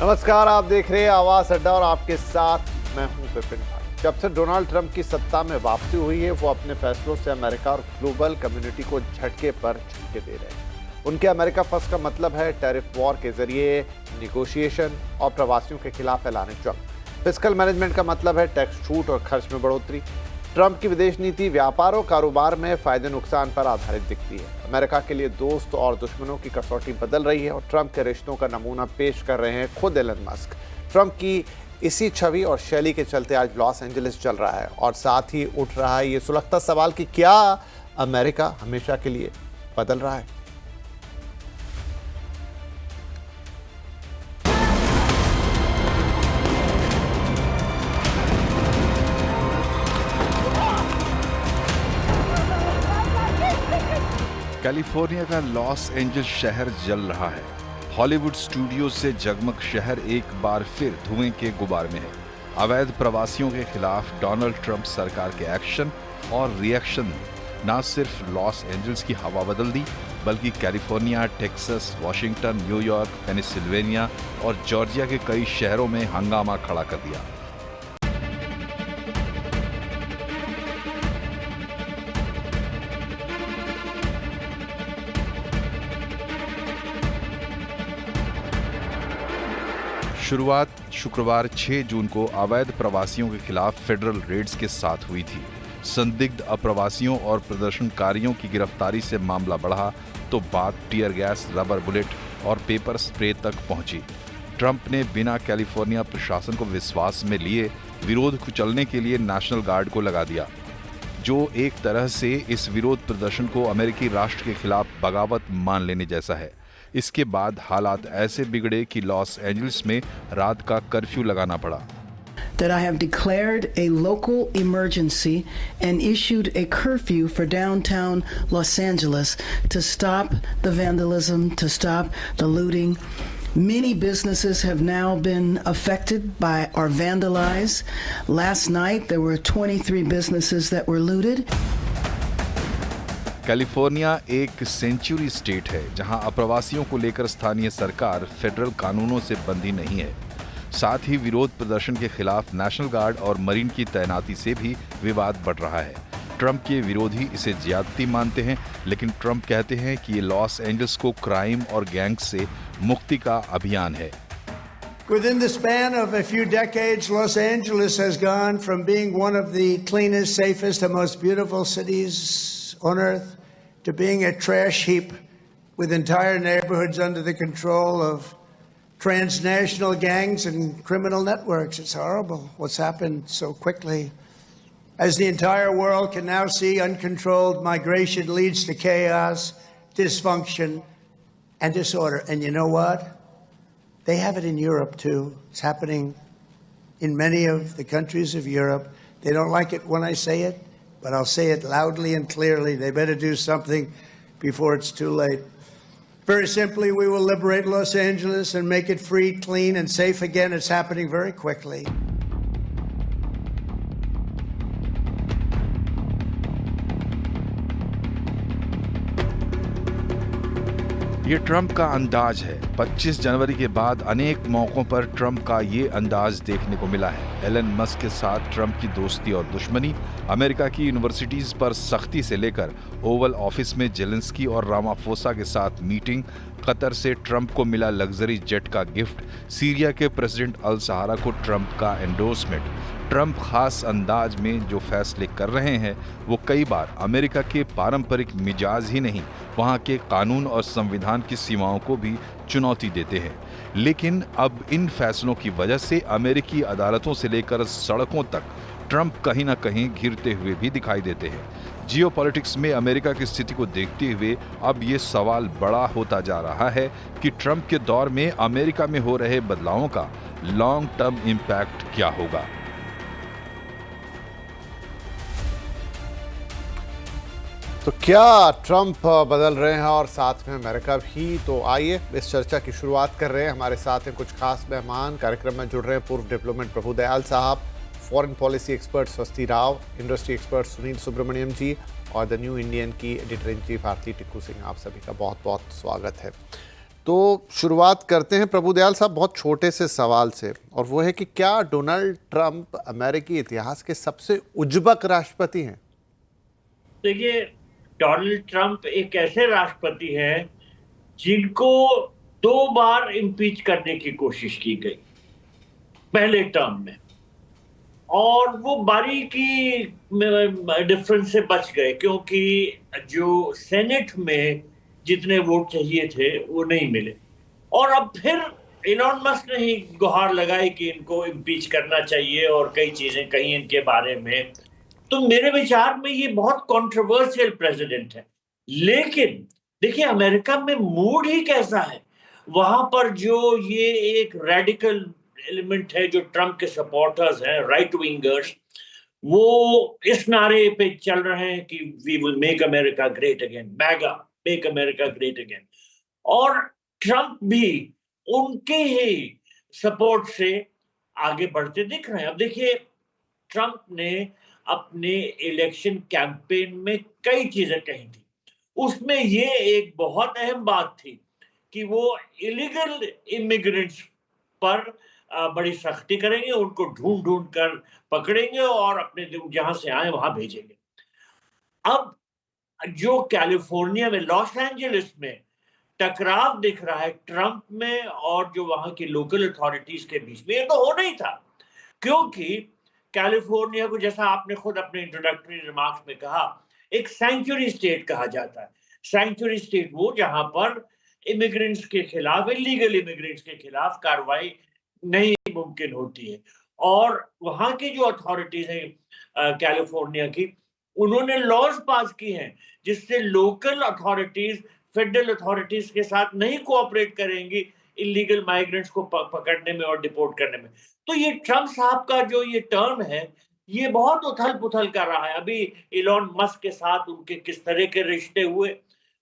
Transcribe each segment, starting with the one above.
नमस्कार, आप देख रहे हैं आवाज अड्डा और आपके साथ मैं हूं विपिन भाई। जब से डोनाल्ड ट्रंप की सत्ता में वापसी हुई है, वो अपने फैसलों से अमेरिका और ग्लोबल कम्युनिटी को झटके पर झटके दे रहे हैं। उनके अमेरिका फर्स्ट का मतलब है टैरिफ वॉर के जरिए निगोशिएशन और प्रवासियों के खिलाफ ऐलान जंग। फिस्कल मैनेजमेंट का मतलब है टैक्स छूट और खर्च में बढ़ोतरी। ट्रंप की विदेश नीति व्यापार और कारोबार में फायदे नुकसान पर आधारित दिखती है। अमेरिका के लिए दोस्त और दुश्मनों की कसौटी बदल रही है और ट्रंप के रिश्तों का नमूना पेश कर रहे हैं खुद एलन मस्क। ट्रंप की इसी छवि और शैली के चलते आज लॉस एंजलिस चल रहा है और साथ ही उठ रहा है ये सुलगता सवाल कि क्या अमेरिका हमेशा के लिए बदल रहा है। कैलिफोर्निया का लॉस एंजल्स शहर जल रहा है। हॉलीवुड स्टूडियो से जगमग शहर एक बार फिर धुएं के गुबार में है। अवैध प्रवासियों के खिलाफ डोनाल्ड ट्रंप सरकार के एक्शन और रिएक्शन न सिर्फ लॉस एंजल्स की हवा बदल दी, बल्कि California, Texas, Washington, New York, Pennsylvania और जॉर्जिया के कई शहरों में हंगामा खड़ा कर दिया। शुरुआत शुक्रवार 6 जून को अवैध प्रवासियों के खिलाफ फेडरल रेड्स के साथ हुई थी। संदिग्ध अप्रवासियों और प्रदर्शनकारियों की गिरफ्तारी से मामला बढ़ा तो बात टीयर गैस, रबर बुलेट और पेपर स्प्रे तक पहुंची। ट्रंप ने बिना कैलिफोर्निया प्रशासन को विश्वास में लिए विरोध कुचलने के लिए नेशनल गार्ड को लगा दिया, जो एक तरह से इस विरोध प्रदर्शन को अमेरिकी राष्ट्र के खिलाफ बगावत मान लेने जैसा है। इसके बाद हालात ऐसे बिगड़े कि लॉस एंजलिस में रात का कर्फ्यू लगाना पड़ा। That I have declared a local emergency and issued a curfew for downtown Los Angeles to stop the vandalism, to stop the looting. Many businesses have now been affected by or vandalized. Last night there were 23 businesses that were looted. California एक century state है जहां अप्रवासियों को लेकर स्थानीय सरकार federal कानूनों से बंधी नहीं है। साथ ही विरोध प्रदर्शन के खिलाफ नेशनल गार्ड और मरीन की तैनाती से भी विवाद बढ़ रहा है। ट्रंप के विरोधी इसे ज्यादती मानते हैं, लेकिन ट्रंप कहते हैं कि ये लॉस एंजल्स को क्राइम और गैंग से मुक्ति का अभियान है। Within the span of a few decades, Los Angeles has gone from being one of the cleanest, safest, and most beautiful cities on earth to being a trash heap with entire neighborhoods under the control of transnational gangs and criminal networks. It's horrible what's happened so quickly. As the entire world can now see, uncontrolled migration leads to chaos, dysfunction, and disorder. And you know what? They have it in Europe too. It's happening in many of the countries of Europe. They don't like it when I say it, but I'll say it loudly and clearly. They better do something before it's too late. Very simply, we will liberate Los Angeles and make it free, clean, and safe again. It's happening very quickly. ये Trump का अंदाज है। 25 जनवरी के बाद अनेक मौकों पर Trump का ये अंदाज देखने को मिला है। एलन मस्क के साथ ट्रंप की दोस्ती और दुश्मनी, अमेरिका की यूनिवर्सिटीज पर सख्ती से लेकर ओवल ऑफिस में जेलेंस्की और रामाफोसा के साथ मीटिंग, कतर से ट्रंप को मिला लग्जरी जेट का गिफ्ट, सीरिया के प्रेसिडेंट अल सहारा को ट्रंप का एंडोर्समेंट। ट्रंप खास अंदाज में जो फैसले कर रहे हैं वो कई बार अमेरिका के पारंपरिक मिजाज ही नहीं, वहाँ के कानून और संविधान की सीमाओं को भी चुनौती देते हैं। लेकिन अब इन फैसलों की वजह से अमेरिकी अदालतों से लेकर सड़कों तक ट्रंप कहीं ना कहीं घिरते हुए भी दिखाई देते हैं। जियोपॉलिटिक्स में अमेरिका की स्थिति को देखते हुए अब ये सवाल बड़ा होता जा रहा है कि ट्रंप के दौर में अमेरिका में हो रहे बदलावों का लॉन्ग टर्म इम्पैक्ट क्या होगा। तो क्या ट्रंप बदल रहे हैं और साथ में अमेरिका भी? तो आइए इस चर्चा की शुरुआत कर रहे हैं। हमारे साथ हैं कुछ खास मेहमान। कार्यक्रम में जुड़ रहे हैं पूर्व डिप्लोमेट प्रभुदयाल साहब, foreign policy expert Swasti Rao, industry expert Sunil Subramaniam ji और द न्यू इंडियन की editor in chief Bharti Tikku Singh. आप सभी का बहुत बहुत स्वागत है। तो शुरुआत करते हैं प्रभुदयाल साहब बहुत छोटे से सवाल से, और वो है कि क्या डोनाल्ड ट्रंप अमेरिकी इतिहास के सबसे उज्बक राष्ट्रपति हैं? देखिए, डोनाल्ड ट्रंप एक ऐसे राष्ट्रपति हैं जिनको 2 बार इम्पीच करने की कोशिश की गई पहले टर्म में, और वो बारीकी डिफरेंस से बच गए, क्योंकि जो सेनेट में जितने वोट चाहिए थे वो नहीं मिले। और अब फिर इलॉन मस्क ने ही गुहार लगाई कि इनको इम्पीच करना चाहिए और कई चीजें कही इनके बारे में। तो मेरे विचार में ये बहुत कंट्रोवर्शियल प्रेसिडेंट है। लेकिन देखिए, अमेरिका में मूड ही कैसा है, वहां पर जो ये एक रेडिकल एलिमेंट है, जो ट्रम्प के सपोर्टर्स हैं, राइट विंगर्स, वो इस नारे पे चल रहे हैं कि we will make America great again, MAGA, make America great again. और ट्रम्प भी उनके ही सपोर्ट से आगे बढ़ते दिख रहे हैं। अब देखिए, ट्रम्प ने अपने इलेक्शन कैंपेन में कई चीजें कही थी, उसमें ये एक बहुत अहम बात थी कि वो इलीगल इमिग्रेंट्स पर बड़ी सख्ती करेंगे, उनको ढूंढ ढूंढ कर पकड़ेंगे और अपने जहां से आए वहां भेजेंगे। अब जो कैलिफोर्निया में, लॉस एंजलिस में टकराव दिख रहा है ट्रंप में और जो वहां की लोकल अथॉरिटीज के बीच में, ये तो होना ही था, क्योंकि कैलिफोर्निया को, जैसा आपने खुद अपने इंट्रोडक्टरी रिमार्क्स में कहा, एक सैंक्चुरी स्टेट कहा जाता है। सैंक्चुरी स्टेट वो जहां पर इमिग्रेंट्स के खिलाफ, इलीगल इमिग्रेंट्स के खिलाफ कार्रवाई नहीं मुमकिन होती है। और वहां की जो अथॉरिटीज हैं कैलिफोर्निया की, उन्होंने लॉज पास की हैं जिससे लोकल अथॉरिटीज फेडरल अथॉरिटीज के साथ नहीं कोऑपरेट करेंगी इलीगल माइग्रेंट्स को पकड़ने में और डिपोर्ट करने में। तो ये ट्रम्प साहब का जो ये टर्म है, ये बहुत उथल पुथल कर रहा है। अभी इलॉन मस्क के साथ उनके किस तरह के रिश्ते हुए,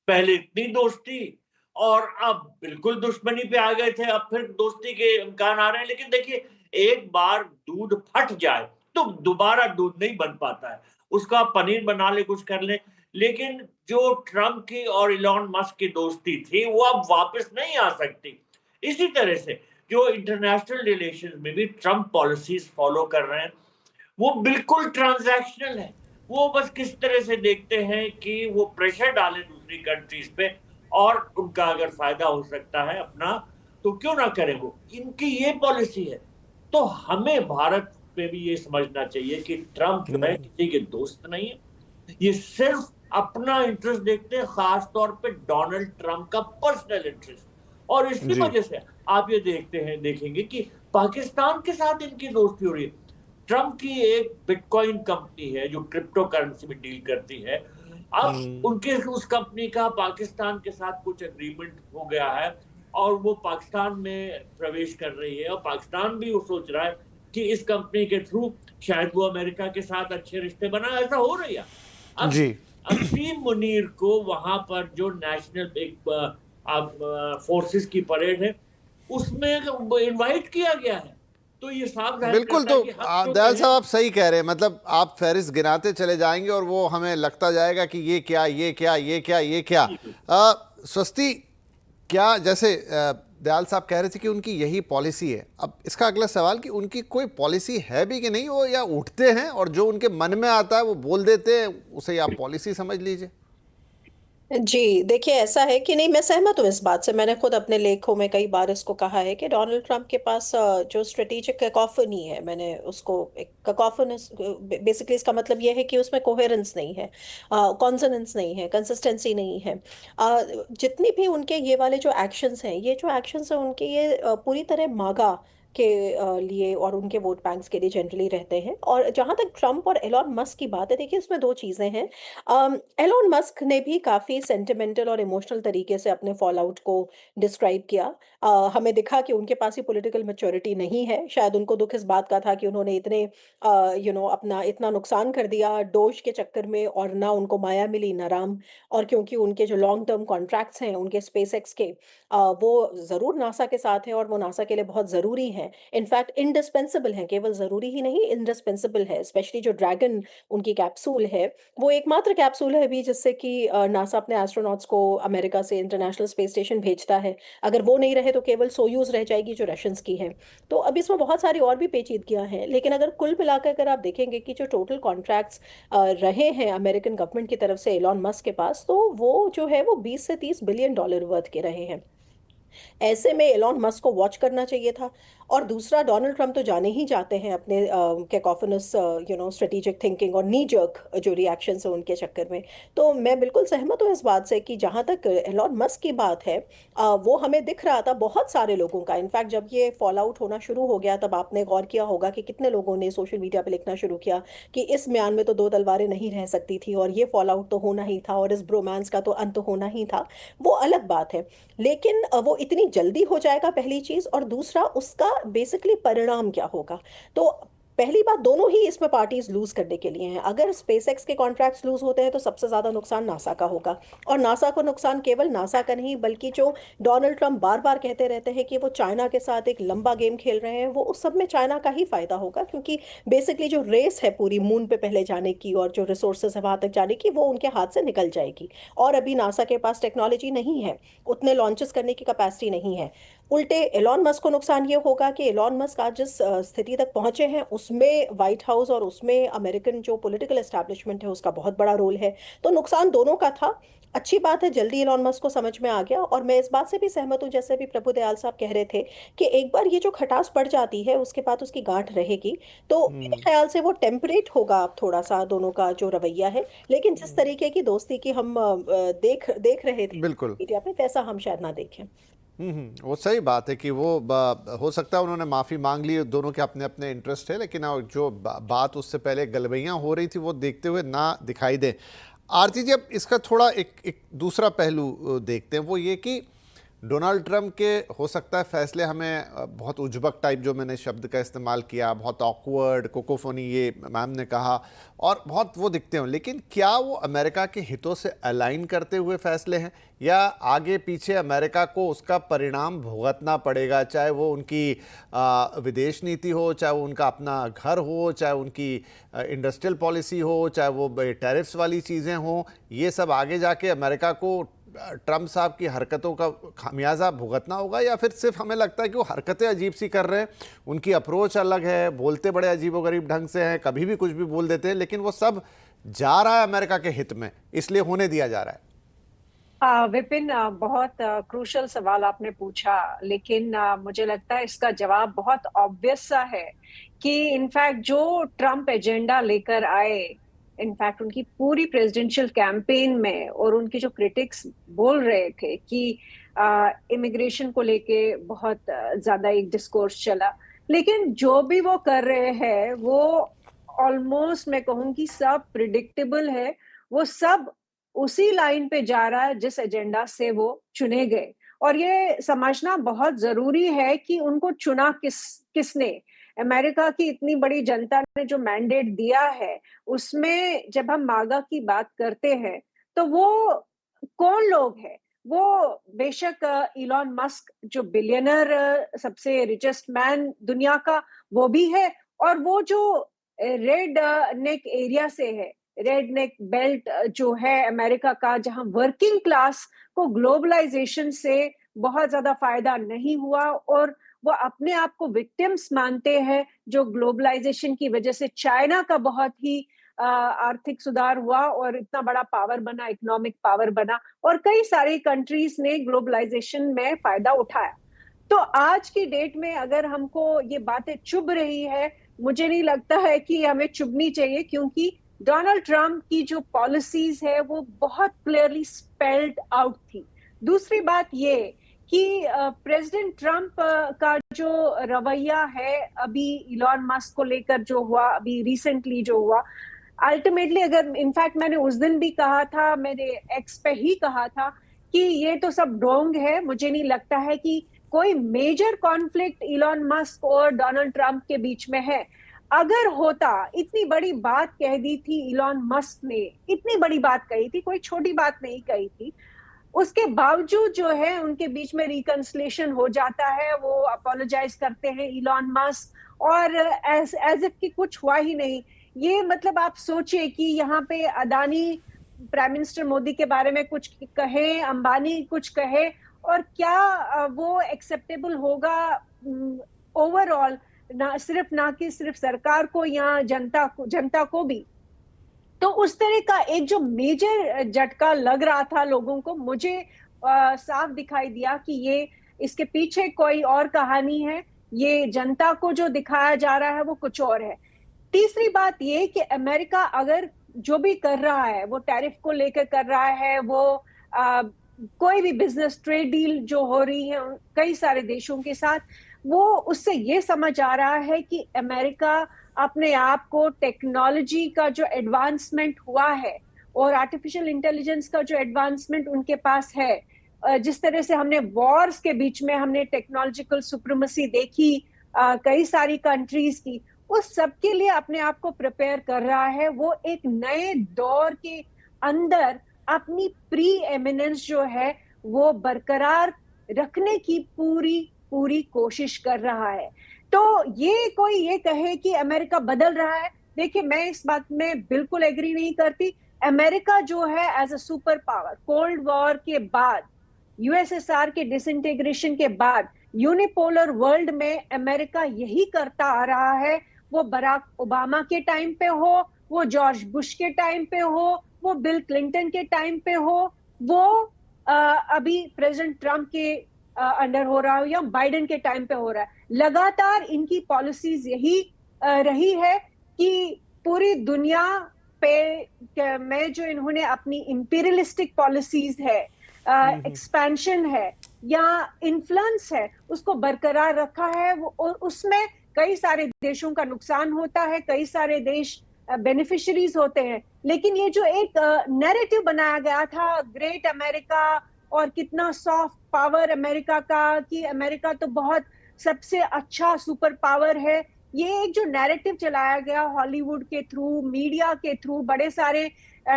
पहले इतनी दोस्ती और अब बिल्कुल दुश्मनी पे आ गए थे, अब फिर दोस्ती के इम्कान आ रहे हैं। लेकिन देखिए, एक बार दूध फट जाए तो दोबारा दूध नहीं बन पाता है, उसका पनीर बना ले, कुछ कर ले। लेकिन जो ट्रम्प की और इलॉन मस्क की दोस्ती थी, वो अब वापस नहीं आ सकती। इसी तरह से जो इंटरनेशनल रिलेशन में भी ट्रम्प पॉलिसीज फॉलो कर रहे हैं, वो बिल्कुल ट्रांजैक्शनल है। वो बस किस तरह से देखते हैं कि वो प्रेशर डालें दूसरी कंट्रीज पे, और उनका अगर फायदा हो सकता है अपना, तो क्यों ना करें वो। इनकी ये पॉलिसी है। तो हमें भारत में भी ये समझना चाहिए कि ट्रम्प जो है किसी के दोस्त नहीं है, ये सिर्फ अपना इंटरेस्ट देखते हैं, खास तौर पे डोनाल्ड ट्रम्प का पर्सनल इंटरेस्ट। और इसी वजह से आप ये देखेंगे कि पाकिस्तान के साथ इनकी दोस्ती हो रही है। ट्रम्प की एक बिटकॉइन कंपनी है जो क्रिप्टो करेंसी में डील करती है। अब उनके उस कंपनी का पाकिस्तान के साथ कुछ एग्रीमेंट हो गया है और वो पाकिस्तान में प्रवेश कर रही है, और पाकिस्तान भी वो सोच रहा है कि इस कंपनी के थ्रू शायद वो अमेरिका के साथ अच्छे रिश्ते बना। ऐसा हो रही है। अब जी। असीम मुनीर को वहां पर जो नेशनल एक फोर्सेस की परेड है, उसमें इनवाइट किया गया है। तो ये साफ जाहिर बिल्कुल। करता तो है कि हम जो दयाल कहें- साहब आप सही कह रहे हैं, मतलब आप फहरिस्त गिनाते चले जाएंगे और वो हमें लगता जाएगा कि ये क्या, ये क्या, ये क्या, ये क्या। स्वस्ति, क्या जैसे दयाल साहब कह रहे थे कि उनकी यही पॉलिसी है, अब इसका अगला सवाल कि उनकी कोई पॉलिसी है भी कि नहीं, वो या उठते हैं और जो उनके मन में आता है वो बोल देते हैं, उसे आप पॉलिसी समझ लीजिए? जी, देखिए ऐसा है कि नहीं, मैं सहमत हूँ इस बात से। मैंने खुद अपने लेखों में कई बार इसको कहा है कि डोनाल्ड ट्रंप के पास जो स्ट्रेटेजिक कैकोफनी है, मैंने उसको एक कैकोफनस, बेसिकली इसका मतलब यह है कि उसमें कोहेरेंस नहीं है, कॉन्सोनेंस नहीं है, कंसिस्टेंसी नहीं है। जितनी भी उनके ये वाले जो एक्शंस हैं, ये जो एक्शंस हैं उनके, ये पूरी तरह मागा के लिए और उनके वोट बैंक्स के लिए जनरली रहते हैं। और जहां तक ट्रंप और एलॉन मस्क की बात है, देखिए इसमें दो चीजें हैं। एलोन मस्क ने भी काफ़ी सेंटिमेंटल और इमोशनल तरीके से अपने फॉल आउट को डिस्क्राइब किया। हमें दिखा कि उनके पास ही पॉलिटिकल मैच्योरिटी नहीं है। शायद उनको दुख इस बात का था कि उन्होंने इतने अपना इतना नुकसान कर दिया डोज के चक्कर में, और ना उनको माया मिली ना राम। और क्योंकि उनके जो लॉन्ग टर्म कॉन्ट्रैक्ट्स हैं उनके स्पेस एक्स के, वो ज़रूर नासा के साथ हैं और वो नासा के लिए बहुत ज़रूरी हैं। हैं, इनफैक्ट इंडिस्पेंसिबल हैं, केवल ज़रूरी ही नहीं इंडिस्पेंसिबल है। स्पेशली जो ड्रैगन उनकी कैप्सूल है, वो एकमात्र कैप्सूल है अभी जिससे कि नासा अपने एस्ट्रोनॉट्स को अमेरिका से इंटरनेशनल स्पेस स्टेशन भेजता है। अगर वो नहीं रहे तो केवल सोयूज़ रह जाएगी जो रशियंस की है। तो अब इसमें बहुत सारी और भी पेचीदगियाँ हैं, लेकिन अगर कुल मिलाकर अगर आप देखेंगे कि जो टोटल कॉन्ट्रैक्ट्स रहे हैं अमेरिकन गवर्नमेंट की तरफ से एलॉन मस्क के पास, तो वो जो है वो 20 से 30 बिलियन डॉलर वर्थ के रहे हैं। ऐसे में एलॉन मस्क को वॉच करना चाहिए था। और दूसरा, डोनाल्ड ट्रंप तो जाने ही जाते हैं अपने कैकोफोनस स्ट्रेटेजिक थिंकिंग और नी जर्क जो रिएक्शंस है उनके चक्कर में। तो मैं बिल्कुल सहमत हूँ इस बात से कि जहाँ तक एलॉन मस्क की बात है, वो हमें दिख रहा था बहुत सारे लोगों का। इनफैक्ट जब ये फॉल आउट होना शुरू हो गया तब आपने गौर किया होगा कि कितने लोगों ने सोशल मीडिया पे लिखना शुरू किया कि इस म्यान में तो दो तलवारें नहीं रह सकती थी और ये फॉल आउट तो होना ही था और इस ब्रोमांस का तो अंत होना ही था। वो अलग बात है, लेकिन वो इतनी जल्दी हो जाएगा पहली चीज, और दूसरा उसका बेसिकली परिणाम क्या होगा। तो पहली बात, दोनों ही इसमें पार्टीज लूज करने के लिए हैं। अगर स्पेसएक्स के कॉन्ट्रैक्ट्स लूज होते हैं तो सबसे ज्यादा नुकसान नासा का होगा, और नासा को नुकसान केवल नासा का नहीं बल्कि जो डोनाल्ड ट्रंप बार बार कहते रहते हैं कि वो चाइना के साथ एक लंबा गेम खेल रहे हैं, वो उस सब में चाइना का ही फायदा होगा, क्योंकि बेसिकली जो रेस है पूरी मून पे पहले जाने की और जो रिसोर्सेज है वहां तक जाने की, वो उनके हाथ से निकल जाएगी। और अभी नासा के पास टेक्नोलॉजी नहीं है, उतने लॉन्चेस करने की कैपेसिटी नहीं है। उल्टे एलॉन मस्क को नुकसान ये होगा कि एलॉन मस्क आज जिस स्थिति तक पहुंचे हैं उसमें व्हाइट हाउस और उसमें अमेरिकन जो पॉलिटिकल एस्टैब्लिशमेंट है उसका बहुत बड़ा रोल है। तो नुकसान दोनों का था। अच्छी बात है जल्दी एलॉन मस्क को समझ में आ गया, और मैं इस बात से भी सहमत हूँ जैसे भी प्रभु दयाल साहब कह रहे थे कि एक बार ये जो खटास पड़ जाती है उसके बाद उसकी गांठ रहेगी। तो मेरे ख्याल से वो टेम्परेट होगा अब थोड़ा सा दोनों का जो रवैया है, लेकिन जिस तरीके की दोस्ती की हम देख देख रहे थे बिल्कुल। मीडिया पे, वैसा हम शायद ना देखें। वो सही बात है कि वो हो सकता है उन्होंने माफ़ी मांग ली, दोनों के अपने अपने इंटरेस्ट है, लेकिन जो बात उससे पहले गलबैयाँ हो रही थी वो देखते हुए ना दिखाई दे। आरती जी, अब इसका थोड़ा एक दूसरा पहलू देखते हैं, वो ये कि डोनाल्ड ट्रंप के हो सकता है फैसले हमें बहुत उजबक टाइप, जो मैंने शब्द का इस्तेमाल किया, बहुत ऑकवर्ड, कोकोफोनी, ये मैम ने कहा, और बहुत वो दिखते हों, लेकिन क्या वो अमेरिका के हितों से अलाइन करते हुए फैसले हैं, या आगे पीछे अमेरिका को उसका परिणाम भुगतना पड़ेगा, चाहे वो उनकी विदेश नीति हो, चाहे वो उनका अपना घर हो, चाहे उनकी इंडस्ट्रियल पॉलिसी हो, चाहे वो टैरिफ्स वाली चीज़ें हों, ये सब आगे जाके अमेरिका को ट्रंप साहब की हरकतों का खामियाजा भुगतना होगा, या फिर सिर्फ हमें लगता है कि वो हरकतें अजीब सी कर रहे हैं, उनकी अप्रोच अलग है, बोलते बड़े अजीबोगरीब ढंग से हैं, कभी भी कुछ भी बोल देते हैं, लेकिन वो सब जा रहा है अमेरिका के हित में, इसलिए होने दिया जा रहा है। विपिन, बहुत क्रूशल सवाल आपने पूछा, लेकिन मुझे लगता है इसका जवाब बहुत ऑब्वियस सा है कि इनफैक्ट जो ट्रंप एजेंडा लेकर आए, इनफैक्ट उनकी पूरी प्रेसिडेंशियल कैंपेन में, और उनके जो क्रिटिक्स बोल रहे थे कि इमिग्रेशन को लेके बहुत ज्यादा एक डिस्कोर्स चला, लेकिन जो भी वो कर रहे हैं वो ऑलमोस्ट मैं कहूँगी सब प्रिडिक्टेबल है। वो सब उसी लाइन पे जा रहा है जिस एजेंडा से वो चुने गए, और ये समझना बहुत जरूरी है कि उनको चुना किसने। अमेरिका की इतनी बड़ी जनता ने जो मैंडेट दिया है, उसमें जब हम मागा की बात करते हैं तो वो कौन लोग हैं? वो बेशक इलॉन मस्क जो बिलियनर, सबसे रिचेस्ट मैन दुनिया का, वो भी है, और वो जो रेड नेक एरिया से है, रेड नेक बेल्ट जो है अमेरिका का, जहां वर्किंग क्लास को ग्लोबलाइजेशन से बहुत ज्यादा फायदा नहीं हुआ और वो अपने आप को विक्टिम्स मानते हैं, जो ग्लोबलाइजेशन की वजह से चाइना का बहुत ही आर्थिक सुधार हुआ और इतना बड़ा पावर बना, इकोनॉमिक पावर बना, और कई सारी कंट्रीज ने ग्लोबलाइजेशन में फायदा उठाया। तो आज की डेट में अगर हमको ये बातें चुभ रही है, मुझे नहीं लगता है कि हमें चुभनी चाहिए, क्योंकि डोनाल्ड ट्रंप की जो पॉलिसीज है वो बहुत क्लियरली स्पेल्ड आउट थी। दूसरी बात ये कि प्रेसिडेंट ट्रंप का जो रवैया है अभी इलॉन मस्क को लेकर जो हुआ, अभी रिसेंटली जो हुआ, अल्टीमेटली अगर इनफैक्ट मैंने उस दिन भी कहा था, मैंने एक्स पे ही कहा था कि ये तो सब ढोंग है। मुझे नहीं लगता है कि कोई मेजर कॉन्फ्लिक्ट इलॉन मस्क और डोनाल्ड ट्रंप के बीच में है। अगर होता, इतनी बड़ी बात कह दी थी इलॉन मस्क ने, इतनी बड़ी बात कही थी, कोई छोटी बात नहीं कही थी, उसके बावजूद जो है उनके बीच में रिकंसिलिएशन हो जाता है, वो अपोलोजाइज करते हैं इलॉन मस्क, और एज इफ कि कुछ हुआ ही नहीं। ये मतलब आप सोचिए कि यहाँ पे अदानी प्राइम मिनिस्टर मोदी के बारे में कुछ कहे, अंबानी कुछ कहे, और क्या वो एक्सेप्टेबल होगा ओवरऑल, ना कि सिर्फ सरकार को या जनता को भी। तो उस तरह का एक जो मेजर झटका लग रहा था लोगों को, मुझे साफ दिखाई दिया कि ये इसके पीछे कोई और कहानी है, ये जनता को जो दिखाया जा रहा है वो कुछ और है। तीसरी बात ये कि अमेरिका अगर जो भी कर रहा है वो टैरिफ को लेकर कर रहा है, वो कोई भी बिजनेस ट्रेड डील जो हो रही है कई सारे देशों के साथ, वो उससे ये समझ आ रहा है कि अमेरिका अपने आप को टेक्नोलॉजी का जो एडवांसमेंट हुआ है और आर्टिफिशियल इंटेलिजेंस का जो एडवांसमेंट उनके पास है, जिस तरह से हमने वॉर्स के बीच में हमने टेक्नोलॉजिकल सुप्रीमेसी देखी कई सारी कंट्रीज की, उस सब के लिए अपने आप को प्रिपेयर कर रहा है। वो एक नए दौर के अंदर अपनी प्री एमिनेंस जो है वो बरकरार रखने की पूरी कोशिश कर रहा है। तो ये कोई ये कहे कि अमेरिका बदल रहा है, देखिए मैं इस बात में बिल्कुल एग्री नहीं करती। अमेरिका जो है as a superpower, cold war के बाद, यूएसएसआर के डिसइंटीग्रेशन के बाद यूनिपोलर वर्ल्ड में अमेरिका यही करता आ रहा है। वो बराक ओबामा के टाइम पे हो, वो जॉर्ज बुश के टाइम पे हो, वो बिल क्लिंटन के टाइम पे हो, वो अभी प्रेसिडेंट ट्रम्प के अंडर हो रहा हो या बाइडेन के टाइम पे हो रहा है, लगातार इनकी पॉलिसीज यही रही है कि पूरी दुनिया पे में जो इन्होंने अपनी इंपीरियलिस्टिक पॉलिसीज है, एक्सपेंशन है या इन्फ्लुएंस है, उसको बरकरार रखा है। और उसमें कई सारे देशों का नुकसान होता है, कई सारे देश बेनिफिशरीज होते हैं, लेकिन ये जो एक नैरेटिव बनाया गया था ग्रेट अमेरिका और कितना सॉफ्ट पावर अमेरिका का, कि अमेरिका तो बहुत सबसे अच्छा सुपर पावर है, ये एक जो नैरेटिव चलाया गया हॉलीवुड के थ्रू, मीडिया के थ्रू, बड़े सारे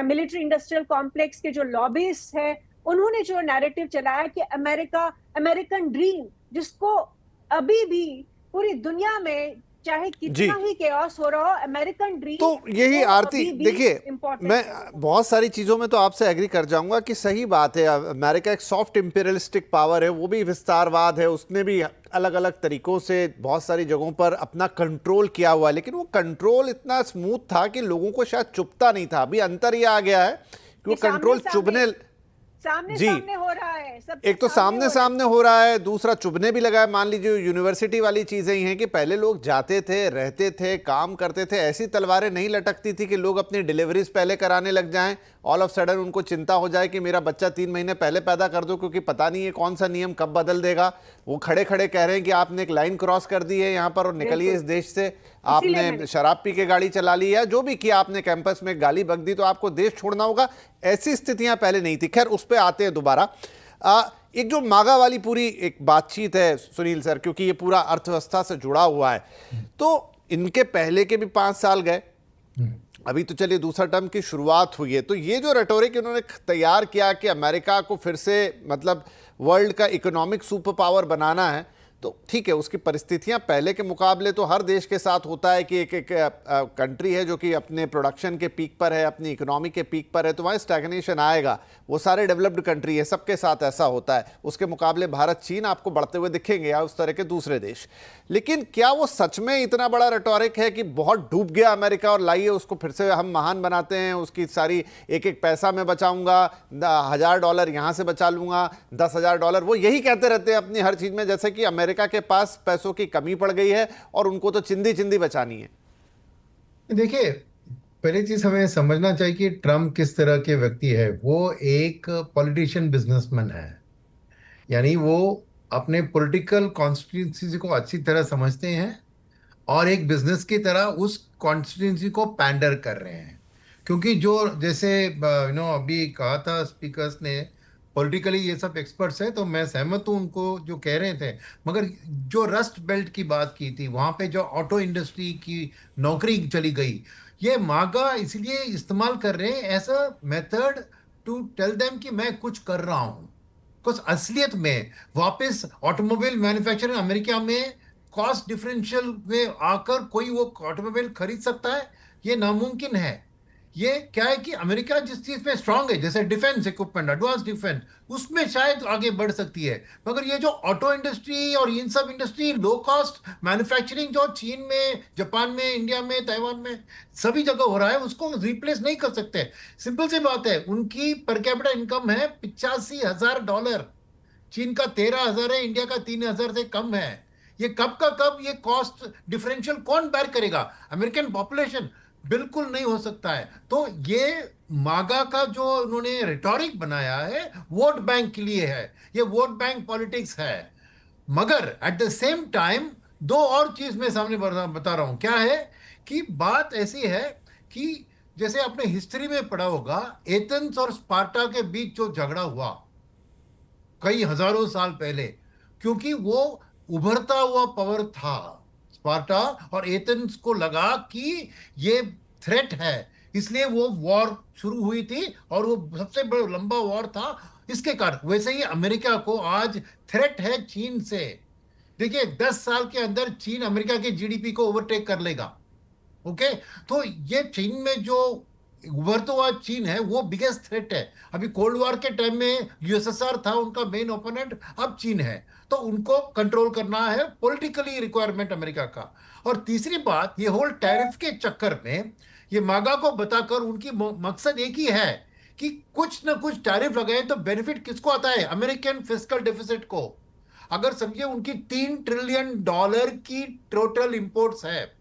मिलिट्री इंडस्ट्रियल कॉम्प्लेक्स के जो लॉबिस्ट है, उन्होंने जो नैरेटिव चलाया कि अमेरिका, अमेरिकन ड्रीम, जिसको अभी भी पूरी दुनिया में चाहे कितना ही केओस हो रहा हो, अमेरिकन ड्रीम। तो यही आरती, देखिए मैं बहुत सारी चीजों में तो आपसे एग्री कर जाऊंगा कि सही बात है, अमेरिका एक सॉफ्ट इंपीरियलिस्टिक पावर है, वो भी विस्तारवाद है, उसने भी अलग अलग तरीकों से बहुत सारी जगहों पर अपना कंट्रोल किया हुआ है, लेकिन वो कंट्रोल इतना स्मूथ था कि लोगों को शायद चुभता नहीं था। अभी अंतर ये आ गया है कि वो कंट्रोल चुभने सामने हो रहा है, सब एक तो सामने हो रहा है, दूसरा चुभने भी लगा है। मान लीजिए यूनिवर्सिटी वाली चीजें ही हैं कि पहले लोग जाते थे, रहते थे, काम करते थे, ऐसी तलवारें नहीं लटकती थी कि लोग अपनी डिलीवरीज पहले कराने लग जाएं, ऑल ऑफ सडन उनको चिंता हो जाए कि मेरा बच्चा 3 महीने पहले पैदा कर दो क्योंकि पता नहीं है कौन सा नियम कब बदल देगा। वो खड़े खड़े कह रहे हैं कि आपने एक लाइन क्रॉस कर दी है यहाँ पर और निकलिए इस देश से, आपने शराब पी के गाड़ी चला ली है, जो भी किया आपने, कैंपस में गाली बक दी, तो आपको देश छोड़ना होगा। ऐसी स्थितियां पहले नहीं थी। खैर उस पर आते हैं दोबारा। एक जो मागा वाली पूरी एक बातचीत है सुनील सर, क्योंकि ये पूरा अर्थव्यवस्था से जुड़ा हुआ है, तो इनके पहले के भी 5 साल गए, अभी तो चलिए दूसरा टर्म की शुरुआत हुई है। तो ये जो रेटोरिक इन्होंने तैयार किया कि अमेरिका को फिर से मतलब वर्ल्ड का इकोनॉमिक सुपर पावर बनाना है, तो ठीक है, उसकी परिस्थितियां पहले के मुकाबले तो हर देश के साथ होता है कि एक कंट्री है जो कि अपने प्रोडक्शन के पीक पर है, अपनी इकोनॉमी के पीक पर है, तो वहाँ स्टैग्नेशन आएगा। वो सारे डेवलप्ड कंट्री है, सबके साथ ऐसा होता है। उसके मुकाबले भारत, चीन आपको बढ़ते हुए दिखेंगे या उस तरह के दूसरे देश। लेकिन क्या वो सच में इतना बड़ा रेटोरिक है कि बहुत डूब गया अमेरिका और लाइए उसको फिर से हम महान बनाते हैं, उसकी सारी एक एक पैसा मैं बचाऊंगा, $1000 यहाँ से बचा लूंगा, $10,000, वो यही कहते रहते हैं अपनी हर चीज में, जैसे कि अमेरिका के पास पैसों की कमी पड़ गई है और उनको तो चिंदी चिंदी बचानी है। देखिए, पहली चीज हमें समझना चाहिए कि ट्रम्प किस तरह के व्यक्ति है। वो एक पॉलिटिशियन बिजनेसमैन है, यानी वो अपने पॉलिटिकल कॉन्स्टिट्यूंसी को अच्छी तरह समझते हैं और एक बिजनेस की तरह उस कॉन्स्टिट्यूंसी को पैंडर कर रहे हैं। क्योंकि जो जैसे अभी कहा था स्पीकर्स ने, पॉलिटिकली ये सब एक्सपर्ट्स हैं, तो मैं सहमत हूँ उनको जो कह रहे थे, मगर जो रस्ट बेल्ट की बात की थी, वहाँ पे जो ऑटो इंडस्ट्री की नौकरी चली गई, ये मागा इसलिए इस्तेमाल कर रहे हैं ऐसा मेथड टू टेल देम कि मैं कुछ कर रहा हूं, बिकॉज असलियत में वापस ऑटोमोबाइल मैन्युफैक्चरिंग अमेरिका में कॉस्ट डिफरेंशियल में आकर कोई वो ऑटोमोबाइल खरीद सकता है? ये नामुमकिन है। ये क्या है कि अमेरिका जिस चीज में स्ट्रांग है, जैसे डिफेंस इक्विपमेंट, एडवांस डिफेंस, उसमें शायद आगे बढ़ सकती है, मगर ये जो ऑटो इंडस्ट्री और इन सब इंडस्ट्री लो कॉस्ट मैन्युफैक्चरिंग जो चीन में, जापान में, इंडिया में, ताइवान में सभी जगह हो रहा है, उसको रिप्लेस नहीं कर सकते। सिंपल सी बात है, उनकी पर कैपिटा इनकम है $85,000, चीन का 13,000 है, इंडिया का 3,000 से कम है। ये कब का कब ये कॉस्ट डिफरेंशियल कौन बेयर करेगा? American population. बिल्कुल नहीं हो सकता है। तो ये मागा का जो उन्होंने रिटोरिक बनाया है वोट बैंक के लिए है, ये वोट बैंक पॉलिटिक्स है। मगर एट द सेम टाइम दो और चीज मैं सामने बता रहा हूं। क्या है कि बात ऐसी है कि जैसे आपने हिस्ट्री में पढ़ा होगा, एथेंस और स्पार्टा के बीच जो झगड़ा हुआ कई हजारों साल पहले, क्योंकि वो उभरता हुआ पावर था, स्पार्टा और एथेंस को लगा कि ये थ्रेट है, इसलिए वो वॉर शुरू हुई थी और वो सबसे बड़ा लंबा वॉर था इसके कारण। वैसे ही अमेरिका को आज थ्रेट है चीन से। देखिए 10 साल के अंदर चीन अमेरिका के जीडीपी को ओवरटेक कर लेगा। ओके, तो ये चीन में जो उभरता हुआ चीन है वो बिगेस्ट थ्रेट है। अभी कोल्ड वॉर के टाइम में यूएसएसआर था उनका मेन ओपोनेंट, अब चीन है, तो उनको कंट्रोल करना है, पॉलिटिकली रिक्वायरमेंट अमेरिका का। और तीसरी बात, ये होल टैरिफ के चक्कर में ये मागा को बताकर उनकी मकसद एक ही है कि कुछ ना कुछ टैरिफ लगाए तो बेनिफिट किसको आता है? अमेरिकन फिस्कल डेफिसिट को। अगर समझिए उनकी $3 ट्रिलियन की टोटल इंपोर्ट्स है,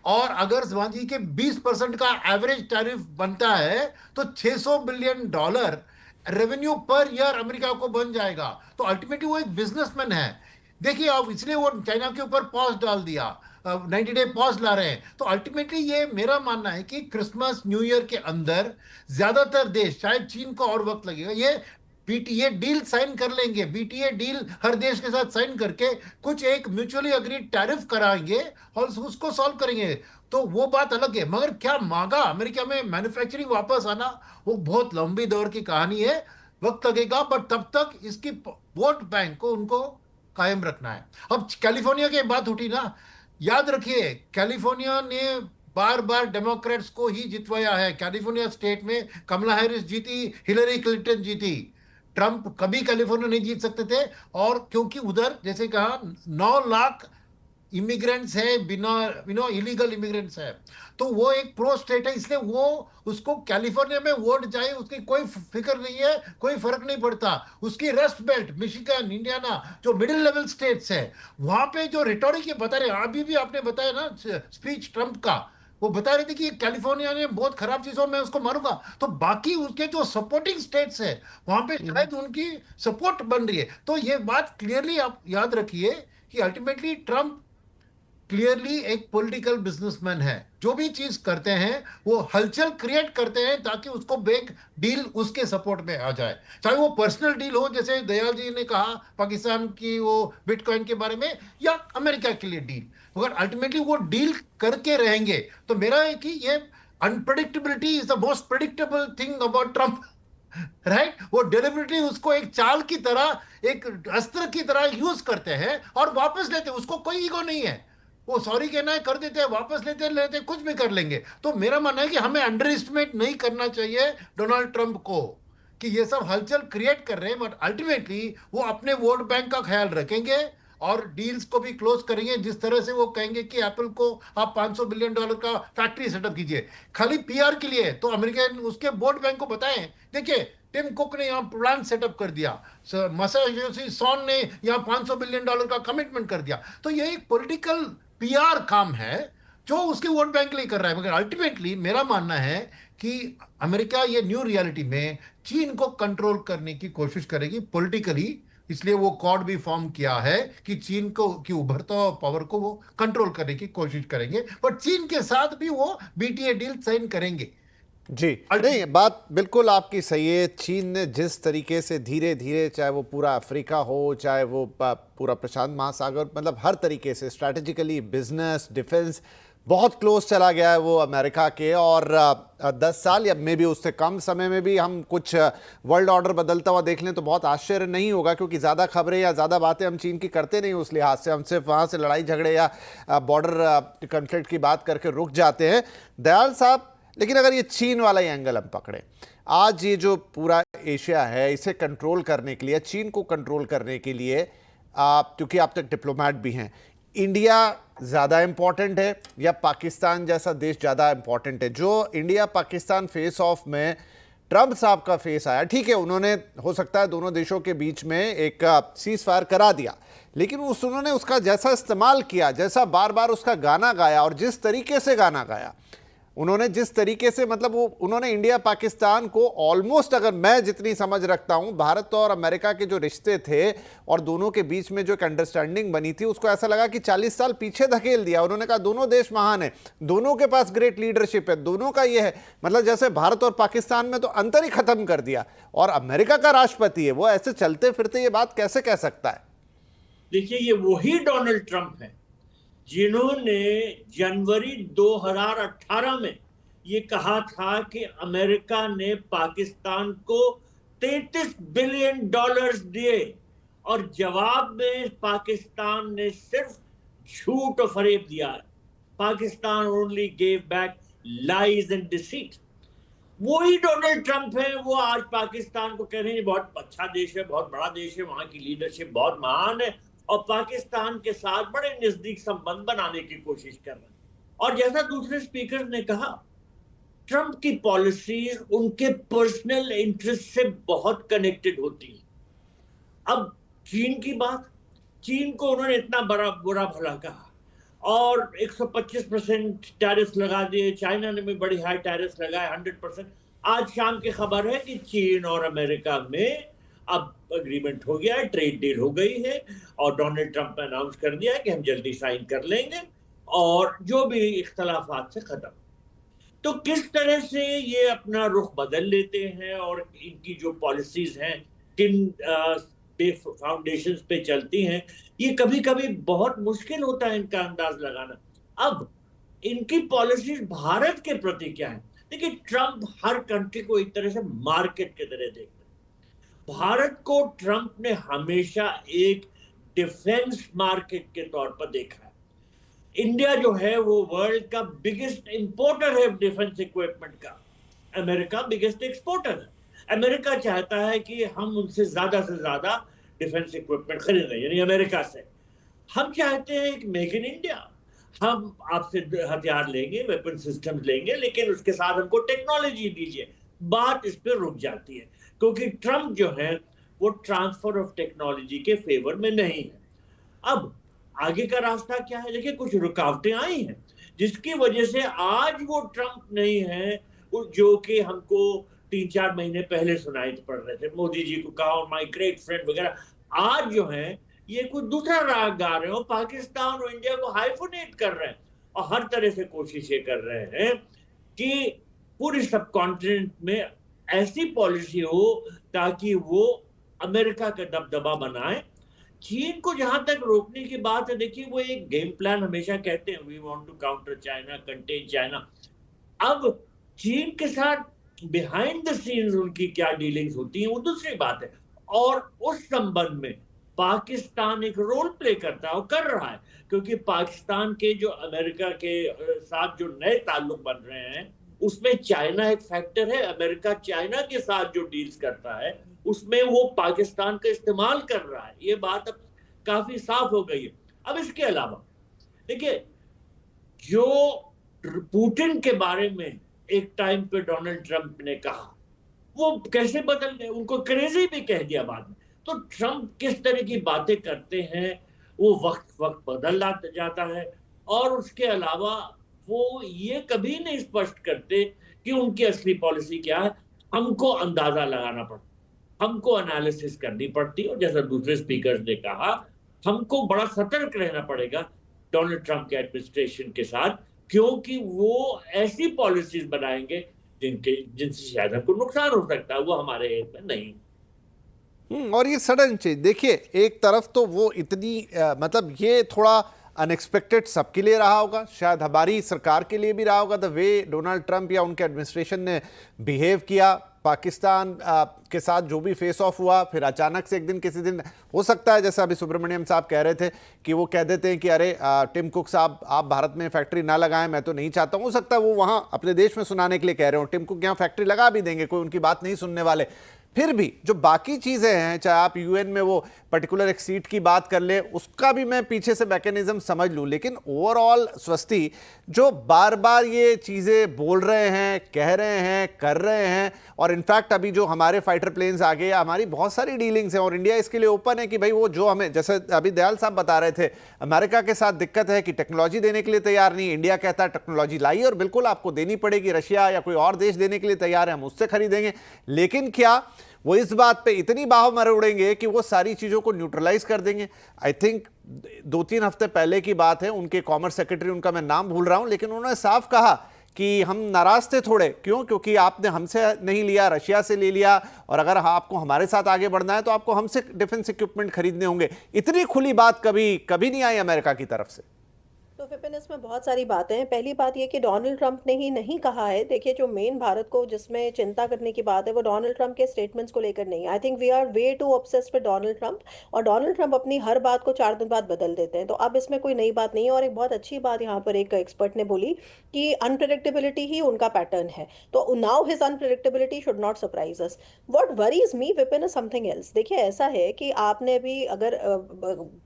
और अगर समझिए कि 20% का एवरेज टैरिफ बनता है तो $600 billion revenue per year America को बन जाएगा। तो अल्टीमेटली वो एक बिजनेसमैन है। देखिए आप, इसलिए वो चाइना के ऊपर पॉज डाल दिया, 90 डे पॉज ला रहे हैं। तो अल्टीमेटली ये मेरा मानना है कि क्रिसमस न्यू ईयर के अंदर ज्यादातर देश, शायद चीन को और वक्त लगेगा, ये बीटीए डील साइन कर लेंगे। बीटीए डील हर देश के साथ साइन करके कुछ एक म्यूचुअली अग्रीड टैरिफ कराएंगे और उसको सॉल्व करेंगे, तो वो बात अलग है। मगर क्या मांगा अमेरिका में मैन्युफैक्चरिंग वापस आना, वो बहुत लंबी दौर की कहानी है, वक्त लगेगा, बट तब तक इसकी वोट बैंक को उनको कायम रखना है। अब कैलिफोर्निया की बात उठी ना, याद रखिए कैलिफोर्निया ने बार बार डेमोक्रेट्स को ही जितवाया है। कैलिफोर्निया स्टेट में कमला हैरिस जीती, हिलरी क्लिंटन जीती, ट्रंप कभी कैलिफोर्निया नहीं जीत सकते थे। और क्योंकि उधर जैसे कहा 9 लाख इमिग्रेंट्स है, बिना इलीगल इमिग्रेंट्स है, तो वो एक प्रो स्टेट है, इसलिए वो उसको कैलिफोर्निया में वोट जाए उसकी कोई फिक्र नहीं है, कोई फर्क नहीं पड़ता। उसकी रस्ट बेल्ट, मिशिगन, इंडियाना, जो मिडिल लेवल स्टेट्स है, वहां पे जो रिटोरिक ये बता रहे, अभी भी आपने बताया ना स्पीच ट्रंप का, वो बता रहे थे कि कैलिफोर्निया ने बहुत खराब चीजों में उसको मारूंगा, तो बाकी उसके जो सपोर्टिंग स्टेट्स है वहां पे शायद उनकी सपोर्ट बन रही है। तो ये बात क्लियरली आप याद रखिए कि अल्टीमेटली ट्रंप क्लियरली एक पॉलिटिकल बिजनेसमैन है। जो भी चीज करते हैं वो हलचल क्रिएट करते हैं ताकि उसको बेक डील उसके सपोर्ट में आ जाए, चाहे वो पर्सनल डील हो, जैसे दयाल जी ने कहा पाकिस्तान की वो बिटकॉइन के बारे में, या अमेरिका के लिए डील, मगर अल्टीमेटली वो डील करके रहेंगे। तो मेरा है कि ये unpredictability is the most predictable thing about Trump, right? वो डेलिबरेटली उसको एक चाल की तरह, एक अस्त्र की तरह यूज करते हैं और वापस लेते हैं। उसको कोई ईगो नहीं है, वो सॉरी कहना है कर देते हैं, वापस लेते कुछ भी कर लेंगे। तो मेरा मानना है कि हमें अंडर एस्टिमेट नहीं करना चाहिए डोनाल्ड ट्रंप को, कि ये सब हलचल क्रिएट कर रहे हैं, बट अल्टीमेटली वो अपने वोट बैंक का ख्याल रखेंगे और डील्स को भी क्लोज करेंगे। जिस तरह से वो कहेंगे कि एप्पल को आप $500 बिलियन का फैक्ट्री सेटअप कीजिए, खाली पीआर के लिए, तो अमेरिकन उसके वोट बैंक को बताएं, देखिए टिम कुक ने यहाँ प्लांट सेटअप कर दिया, मैसाचुसेट्स सॉन ने यहाँ $500 बिलियन का कमिटमेंट कर दिया। तो ये एक पॉलिटिकल पीआर काम है जो उसके वोट बैंक के लिए कर रहा है। मगर अल्टीमेटली मेरा मानना है कि अमेरिका ये न्यू रियलिटी में चीन को कंट्रोल करने की कोशिश करेगी पॉलिटिकली, इसलिए वो कॉड भी फॉर्म किया है कि चीन को की उभरता हुआ पावर को वो कंट्रोल करने की कोशिश करेंगे, बट चीन के साथ भी वो बीटीए डील साइन करेंगे। जी नहीं, बात बिल्कुल आपकी सही है। चीन ने जिस तरीके से धीरे धीरे, चाहे वो पूरा अफ्रीका हो, चाहे वो पूरा प्रशांत महासागर, मतलब हर तरीके से स्ट्रैटेजिकली, बिजनेस, डिफेंस, बहुत क्लोज चला गया है वो अमेरिका के, और 10 साल या मे भी उससे कम समय में भी हम कुछ वर्ल्ड ऑर्डर बदलता हुआ देख लें तो बहुत आश्चर्य नहीं होगा, क्योंकि ज़्यादा खबरें या ज़्यादा बातें हम चीन की करते नहीं उस लिहाज से। हम सिर्फ वहाँ से लड़ाई झगड़े या बॉर्डर कॉन्फ्लिक्ट की बात करके रुक जाते हैं। दयाल साहब, लेकिन अगर ये चीन वाला ही एंगल हम पकड़ें, आज ये जो पूरा एशिया है इसे कंट्रोल करने के लिए, चीन को कंट्रोल करने के लिए, क्योंकि आप तक डिप्लोमेट भी हैं, इंडिया ज़्यादा इम्पॉर्टेंट है या पाकिस्तान जैसा देश ज़्यादा इम्पॉर्टेंट है? जो इंडिया पाकिस्तान फेस ऑफ में ट्रंप साहब का फेस आया, ठीक है, उन्होंने हो सकता है दोनों देशों के बीच में एक सीज फायर करा दिया, लेकिन उन्होंने उसका जैसा इस्तेमाल किया, जैसा बार बार उसका गाना गाया और जिस तरीके से गाना गाया उन्होंने, जिस तरीके से, मतलब वो उन्होंने इंडिया पाकिस्तान को ऑलमोस्ट, अगर मैं जितनी समझ रखता हूं, भारत और अमेरिका के जो रिश्ते थे और दोनों के बीच में जो एक अंडरस्टैंडिंग बनी थी, उसको ऐसा लगा कि 40 साल पीछे धकेल दिया। उन्होंने कहा दोनों देश महान है, दोनों के पास ग्रेट लीडरशिप है, दोनों का ये है, मतलब जैसे भारत और पाकिस्तान में तो अंतर ही खत्म कर दिया। और अमेरिका का राष्ट्रपति है, वो ऐसे चलते फिरते ये बात कैसे कह सकता है? देखिए, ये वही डोनाल्ड ट्रंप है जिन्होंने जनवरी 2018 में ये कहा था कि अमेरिका ने पाकिस्तान को $33 बिलियन दिए और जवाब में पाकिस्तान ने सिर्फ झूठ और फरेब दिया। Pakistan only gave back lies and deceit. वही डोनाल्ड ट्रंप है, वो आज पाकिस्तान को कह रहे हैं बहुत अच्छा देश है, बहुत बड़ा देश है, वहां की लीडरशिप बहुत महान है, और पाकिस्तान के साथ बड़े नजदीक संबंध बनाने की कोशिश कर रहे हैं। और जैसा दूसरे स्पीकर ने कहा, ट्रंप की पॉलिसीज उनके पर्सनल इंटरेस्ट से बहुत कनेक्टेड होती है। अब चीन की बात, चीन को उन्होंने इतना बड़ा बुरा भला कहा और 125% टैरिफ लगा दिए, चाइना ने भी बड़ी हाई टैरिफ लगाए 100%। आज शाम की खबर है कि चीन और अमेरिका में अब एग्रीमेंट हो गया है, ट्रेड डील हो गई है, और डोनाल्ड ट्रंप ने अनाउंस कर दिया है कि हम जल्दी साइन कर लेंगे और जो भी इख्तलाफात से खत्म। तो किस तरह से ये अपना रुख बदल लेते हैं और इनकी जो पॉलिसीज हैं किन फाउंडेशंस पे चलती हैं, ये कभी कभी बहुत मुश्किल होता है इनका अंदाज लगाना। अब इनकी पॉलिसीज भारत के प्रति क्या है? देखिए, ट्रंप हर कंट्री को एक तरह से मार्केट की तरह देखते हैं। भारत को ट्रंप ने हमेशा एक डिफेंस मार्केट के तौर पर देखा है। इंडिया जो है वो वर्ल्ड का बिगेस्ट इंपोर्टर है डिफेंस इक्विपमेंट का, अमेरिका बिगेस्ट एक्सपोर्टर है। अमेरिका चाहता है कि हम उनसे ज्यादा से ज्यादा डिफेंस इक्विपमेंट खरीदें, यानी अमेरिका से। हम चाहते हैं कि मेक इन इंडिया, हम आपसे हथियार लेंगे, वेपन सिस्टम्स लेंगे, लेकिन उसके साथ हमको टेक्नोलॉजी दीजिए। बात इस पर रुक जाती है क्योंकि ट्रंप जो है वो ट्रांसफर ऑफ टेक्नोलॉजी के फेवर में नहीं है। अब आगे का रास्ता क्या है? देखिए, कुछ रुकावटें आई हैं जिसकी वजह से आज वो ट्रंप नहीं है जो कि हमको 3-4 महीने पहले सुनाई पड़ रहे थे। मोदी जी को कहा माय ग्रेट फ्रेंड वगैरह, आज जो है ये कुछ दूसरा राग गा रहे हो, पाकिस्तान और इंडिया को हाइफोनेट कर रहे हैं और हर तरह से कोशिशें कर रहे हैं कि पूरी सब कॉन्टिनेंट में ऐसी पॉलिसी हो ताकि वो अमेरिका का दबदबा बनाए। चीन को जहां तक रोकने की बात है, देखिए वो एक गेम प्लान हमेशा कहते हैं, we want to counter China, contain China. अब चीन के साथ बिहाइंड द सीन्स उनकी क्या डीलिंग्स होती हैं वो दूसरी बात है, और उस संबंध में पाकिस्तान एक रोल प्ले करता है और कर रहा है, क्योंकि पाकिस्तान के जो अमेरिका के साथ जो नए ताल्लुक बन रहे हैं उसमें चाइना एक फैक्टर है। अमेरिका चाइना के साथ जो डील्स करता है उसमें वो पाकिस्तान का इस्तेमाल कर रहा है, ये बात अब काफी साफ हो गई है। अब इसके अलावा देखिए, जो पुतिन के बारे में एक टाइम पे डोनाल्ड ट्रंप ने कहा वो कैसे बदल गए, उनको क्रेजी भी कह दिया बाद में। तो ट्रंप किस तरह की बातें करते हैं वो वक्त बदल जाता है, और उसके अलावा वो ये कभी नहीं स्पष्ट करते कि उनकी असली पॉलिसी क्या है। हमको अंदाजा लगाना पड़ता, हमको एनालिसिस करनी पड़ती, और जैसा दूसरे स्पीकर ने कहा, हमको बड़ा सतर्क रहना पड़ेगा डोनाल्ड ट्रंप के एडमिनिस्ट्रेशन के साथ, क्योंकि वो ऐसी पॉलिसीज बनाएंगे जिनसे शायद हमको नुकसान हो सकता है, वो हमारे हित में नहीं। और ये सडन चेंज देखिए, एक तरफ तो वो इतनी मतलब ये थोड़ा अनएक्सपेक्टेड सबके लिए रहा होगा, शायद हमारी सरकार के लिए भी रहा होगा, द वे डोनाल्ड ट्रंप या उनके एडमिनिस्ट्रेशन ने बिहेव किया पाकिस्तान के साथ, जो भी फेस ऑफ हुआ। फिर अचानक से एक दिन किसी दिन हो सकता है, जैसे अभी सुब्रमण्यम साहब कह रहे थे कि वो कह देते हैं कि अरे टिम कुक साहब आप भारत में फैक्ट्री ना लगाएं, मैं तो नहीं चाहता हूं। हो सकता है वो वहां अपने देश में सुनाने के लिए कह रहे हो, टिम कुक यहां फैक्ट्री लगा भी देंगे, कोई उनकी बात नहीं सुनने वाले। फिर भी जो बाकी चीजें हैं, चाहे आप यूएन में वो पर्टिकुलर एक सीट की बात कर ले, उसका भी मैं पीछे से मैकेनिज्म समझ लूं, लेकिन ओवरऑल स्वस्ति जो बार बार ये चीजें बोल रहे हैं, कह रहे हैं, कर रहे हैं, और इनफैक्ट अभी जो हमारे फाइटर प्लेन्स आ गए, हमारी बहुत सारी डीलिंग्स हैं और इंडिया इसके लिए ओपन है कि भाई वो जो हमें, जैसे अभी दयाल साहब बता रहे थे, अमेरिका के साथ दिक्कत है कि टेक्नोलॉजी देने के लिए तैयार नहीं, इंडिया कहता है टेक्नोलॉजी लाइए और बिल्कुल आपको देनी पड़ेगी, रशिया या कोई और देश देने के लिए तैयार है, हम उससे खरीदेंगे। लेकिन क्या वो इस बात पे इतनी बाह मरोड़ेंगे कि वो सारी चीजों को न्यूट्रलाइज कर देंगे? आई थिंक 2-3 हफ्ते पहले की बात है, उनके कॉमर्स सेक्रेटरी, उनका मैं नाम भूल रहा हूं, लेकिन उन्होंने साफ कहा कि हम नाराज थे थोड़े। क्यों? क्योंकि आपने हमसे नहीं लिया, रशिया से ले लिया, और अगर आपको हमारे साथ आगे बढ़ना है तो आपको हमसे डिफेंस इक्विपमेंट खरीदने होंगे। इतनी खुली बात कभी नहीं आई अमेरिका की तरफ से। तो विपिन, इसमें बहुत सारी बातें हैं। पहली बात ये कि डोनाल्ड ट्रंप ने ही नहीं कहा है। देखिए, जो मेन भारत को जिसमें चिंता करने की बात है वो डोनाल्ड ट्रंप के स्टेटमेंट्स को लेकर नहीं। I think we are way too obsessed with Donald Trump, और डोनाल्ड ट्रंप अपनी हर बात को 4 दिन बाद बदल देते हैं। तो अब इसमें कोई नई बात नहीं है। और एक बहुत अच्छी बात यहाँ पर एक एक्सपर्ट ने बोली कि अनप्रेडिक्टेबिलिटी ही उनका पैटर्न है, तो now his unpredictability should not surprise us. What worries me Vipin is something else. देखिए, ऐसा है कि आपने भी अगर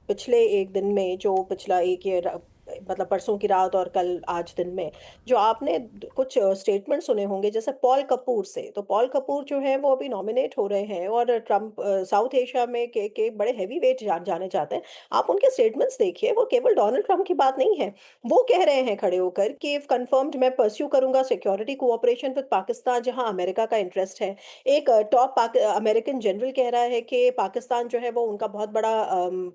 पिछले एक दिन में, जो पिछला एक ये मतलब परसों की रात और कल आज दिन में जो आपने कुछ स्टेटमेंट सुने होंगे, जैसे पॉल कपूर से। तो पॉल कपूर जो है वो अभी नॉमिनेट हो रहे हैं और ट्रंप साउथ एशिया में के बड़े हैवी वेट जाने चाहते हैं। आप उनके स्टेटमेंट्स देखिए, वो केवल डोनाल्ड ट्रंप की बात नहीं है। वो कह रहे हैं खड़े होकर कि इफ कंफर्म्ड मैं परस्यू करूंगा सिक्योरिटी कोऑपरेशन विद पाकिस्तान, जहां अमेरिका का इंटरेस्ट है। एक टॉप अमेरिकन जनरल कह रहा है कि पाकिस्तान जो है वो उनका बहुत बड़ा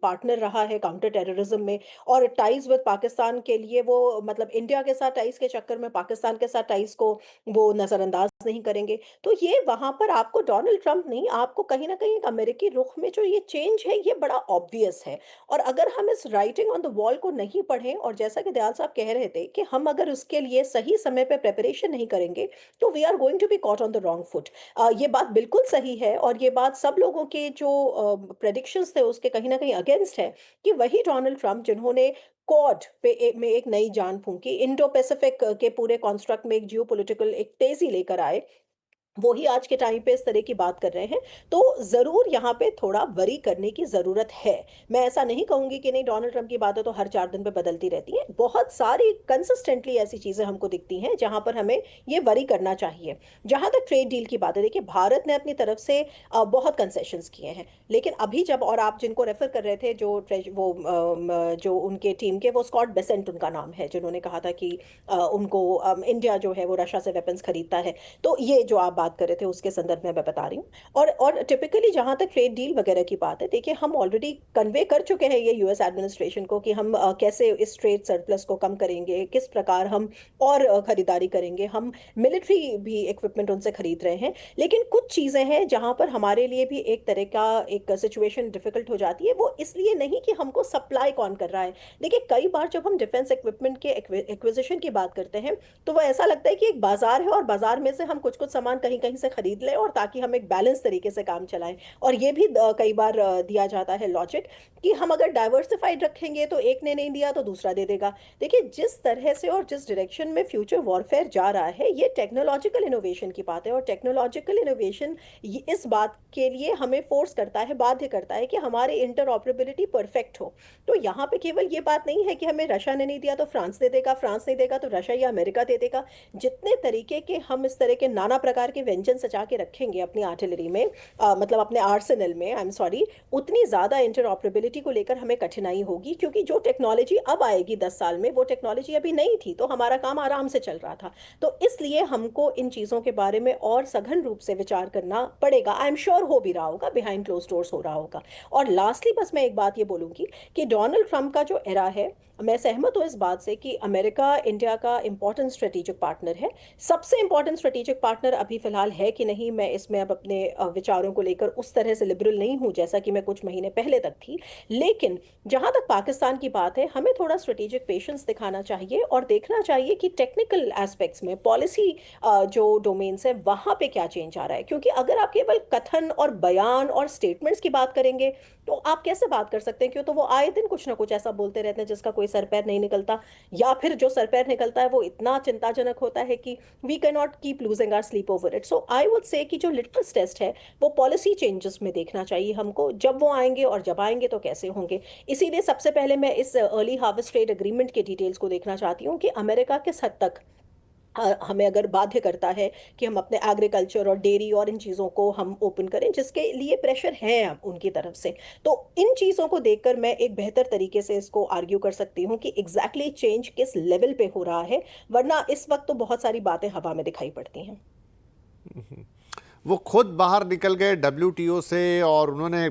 पार्टनर रहा है काउंटर टेररिज्म में, और टाइज विद पाकिस्तान के लिए वो मतलब इंडिया के साथ टाइज के चक्कर में पाकिस्तान के साथ टाइज को वो नजरअंदाज नहीं करेंगे। तो ये वहां पर आपको डोनाल्ड ट्रंप नहीं, आपको कहीं ना कहीं एक अमेरिकी रुख में जो ये चेंज है ये बड़ा ऑब्वियस है। और अगर हम इस राइटिंग ऑन द वॉल को नहीं पढ़ें, और जैसा कि दयाल साहब कह रहे थे कि हम अगर उसके लिए सही समय पे प्रिपरेशन नहीं करेंगे तो we are going to be caught on the wrong foot. ये बात बिल्कुल सही है, और ये बात सब लोगों के जो प्रेडिक्शंस थे उसके कहीं ना कहीं अगेंस्ट है कि वही डोनाल्ड ट्रंप जिन्होंने क्वाड में एक नई जान फूंकी, इंडो पैसिफिक के पूरे कॉन्स्ट्रक्ट में एक जियोपॉलिटिकल एक तेजी लेकर आए, वो ही आज के टाइम पे इस तरह की बात कर रहे हैं। तो जरूर यहाँ पे थोड़ा वरी करने की जरूरत है। मैं ऐसा नहीं कहूंगी कि नहीं, डोनाल्ड ट्रंप की बातें तो हर 4 दिन पे बदलती रहती हैं। बहुत सारी कंसिस्टेंटली ऐसी चीजें हमको दिखती हैं जहां पर हमें ये वरी करना चाहिए। जहां तक ट्रेड डील की बात है, देखिए भारत ने अपनी तरफ से बहुत कंसेशंस किए हैं, लेकिन अभी जब, और आप जिनको रेफर कर रहे थे जो उनके टीम के, वो स्कॉट बेसेंट उनका नाम है, जिन्होंने कहा था कि उनको इंडिया जो है वो रशिया से वेपन्स खरीदता है। तो ये जो आप बात कर रहे थे उसके संदर्भ में मैं बता रही हूँ। और टिपिकली जहां तक ट्रेड डील वगैरह की बात है, देखिए हम ऑलरेडी कन्वे कर चुके हैं ये यूएस एडमिनिस्ट्रेशन को कि हम कैसे इस ट्रेड सरप्लस को कम करेंगे, किस प्रकार हम और खरीदारी करेंगे। हम मिलिट्री भी इक्विपमेंट उनसे खरीद रहे हैं, लेकिन कुछ चीजें हैं जहां पर हमारे लिए भी एक तरह का एक सिचुएशन डिफिकल्ट हो जाती है। वो इसलिए नहीं कि हमको सप्लाई कौन कर रहा है। देखिए कई बार जब हम डिफेंस इक्विपमेंट के एक्विजिशन की बात करते हैं तो वो ऐसा लगता है कि एक बाजार है और बाजार में से हम कुछ कुछ सामान कहीं कहीं से खरीद लें, और ताकि हम एक बैलेंस तरीके से काम चलाएं। और ये भी कई बार दिया जाता है लॉजिक कि हम अगर डाइवर्सिफाइड रखेंगे तो एक ने नहीं दिया तो दूसरा दे देगा। देखिए जिस तरह से और जिस डायरेक्शन में फ्यूचर वॉरफेयर जा रहा है, ये टेक्नोलॉजिकल इनोवेशन की बात है, और टेक्नोलॉजिकल इनोवेशन इस बात के लिए हमें फोर्स करता है, बाध्य करता है कि हमारी इंटरऑपरेबिलिटी परफेक्ट हो। तो यहाँ पे केवल ये बात नहीं है कि हमें रशिया ने नहीं दिया तो फ्रांस दे देगा, फ्रांस नहीं देगा तो रशिया या अमेरिका दे देगा। जितने तरीके के हम इस तरह के नाना प्रकार के व्यंजन सजा के रखेंगे अपनी आर्टिलरी में, मतलब अपने आर्सेनल में, आई एम सॉरी, उतनी ज्यादा इंटरऑपरेबिलिटी को लेकर हमें कठिनाई होगी। क्योंकि जो टेक्नोलॉजी अब आएगी 10 साल में, वो टेक्नोलॉजी अभी नहीं थी, तो हमारा काम आराम से चल रहा था। तो इसलिए हमको इन चीजों के बारे में और सघन रूप से विचार करना पड़ेगा। आई एम श्योर हो भी रहा होगा, बिहाइंड क्लोज डोर्स हो रहा होगा। और लास्टली बस मैं एक बात ये बोलूंगी कि डोनाल्ड ट्रंप का जो एरा है, मैं सहमत हूँ इस बात से कि अमेरिका इंडिया का इंपॉर्टेंट स्ट्रेटेजिक पार्टनर है। सबसे इंपॉर्टेंट स्ट्रेटेजिक पार्टनर अभी फिलहाल है कि नहीं, मैं इसमें अब अपने विचारों को लेकर उस तरह से लिबरल नहीं हूँ जैसा कि मैं कुछ महीने पहले तक थी। लेकिन जहां तक पाकिस्तान की बात है, हमें थोड़ा स्ट्रेटेजिक पेशेंस दिखाना चाहिए और देखना चाहिए कि टेक्निकल एस्पेक्ट्स में पॉलिसी जो डोमेन्स है वहां पे क्या चेंज आ रहा है। क्योंकि अगर आप केवल कथन और बयान और स्टेटमेंट्स की बात करेंगे तो आप कैसे बात कर सकते हैं? क्यों तो वो आए दिन कुछ ना कुछ ऐसा बोलते रहते हैं जिसका कोई सर पैर नहीं निकलता, या फिर जो सर पैर निकलता है वो इतना चिंताजनक होता है कि we can not keep losing our sleep over it. So I would say कि जो लिटमस टेस्ट है वो पॉलिसी चेंजेस में देखना चाहिए हमको, जब वो आएंगे और जब आएंगे तो कैसे होंगे। इसीलिए सबसे पहले मैं इस अर्ली हार्वेस्ट ट्रेड एग्रीमेंट के डिटेल्स को देखना चाहती हूँ कि अमेरिका किस हद तक हमें अगर बाध्य करता है कि हम अपने एग्रीकल्चर और डेयरी और इन चीज़ों को हम ओपन करें, जिसके लिए प्रेशर है अब उनकी तरफ से। तो इन चीज़ों को देखकर मैं एक बेहतर तरीके से इसको आर्ग्यू कर सकती हूँ कि एग्जैक्टली चेंज किस लेवल पे हो रहा है, वरना इस वक्त तो बहुत सारी बातें हवा में दिखाई पड़ती हैं। वो खुद बाहर निकल गए WTO से और उन्होंने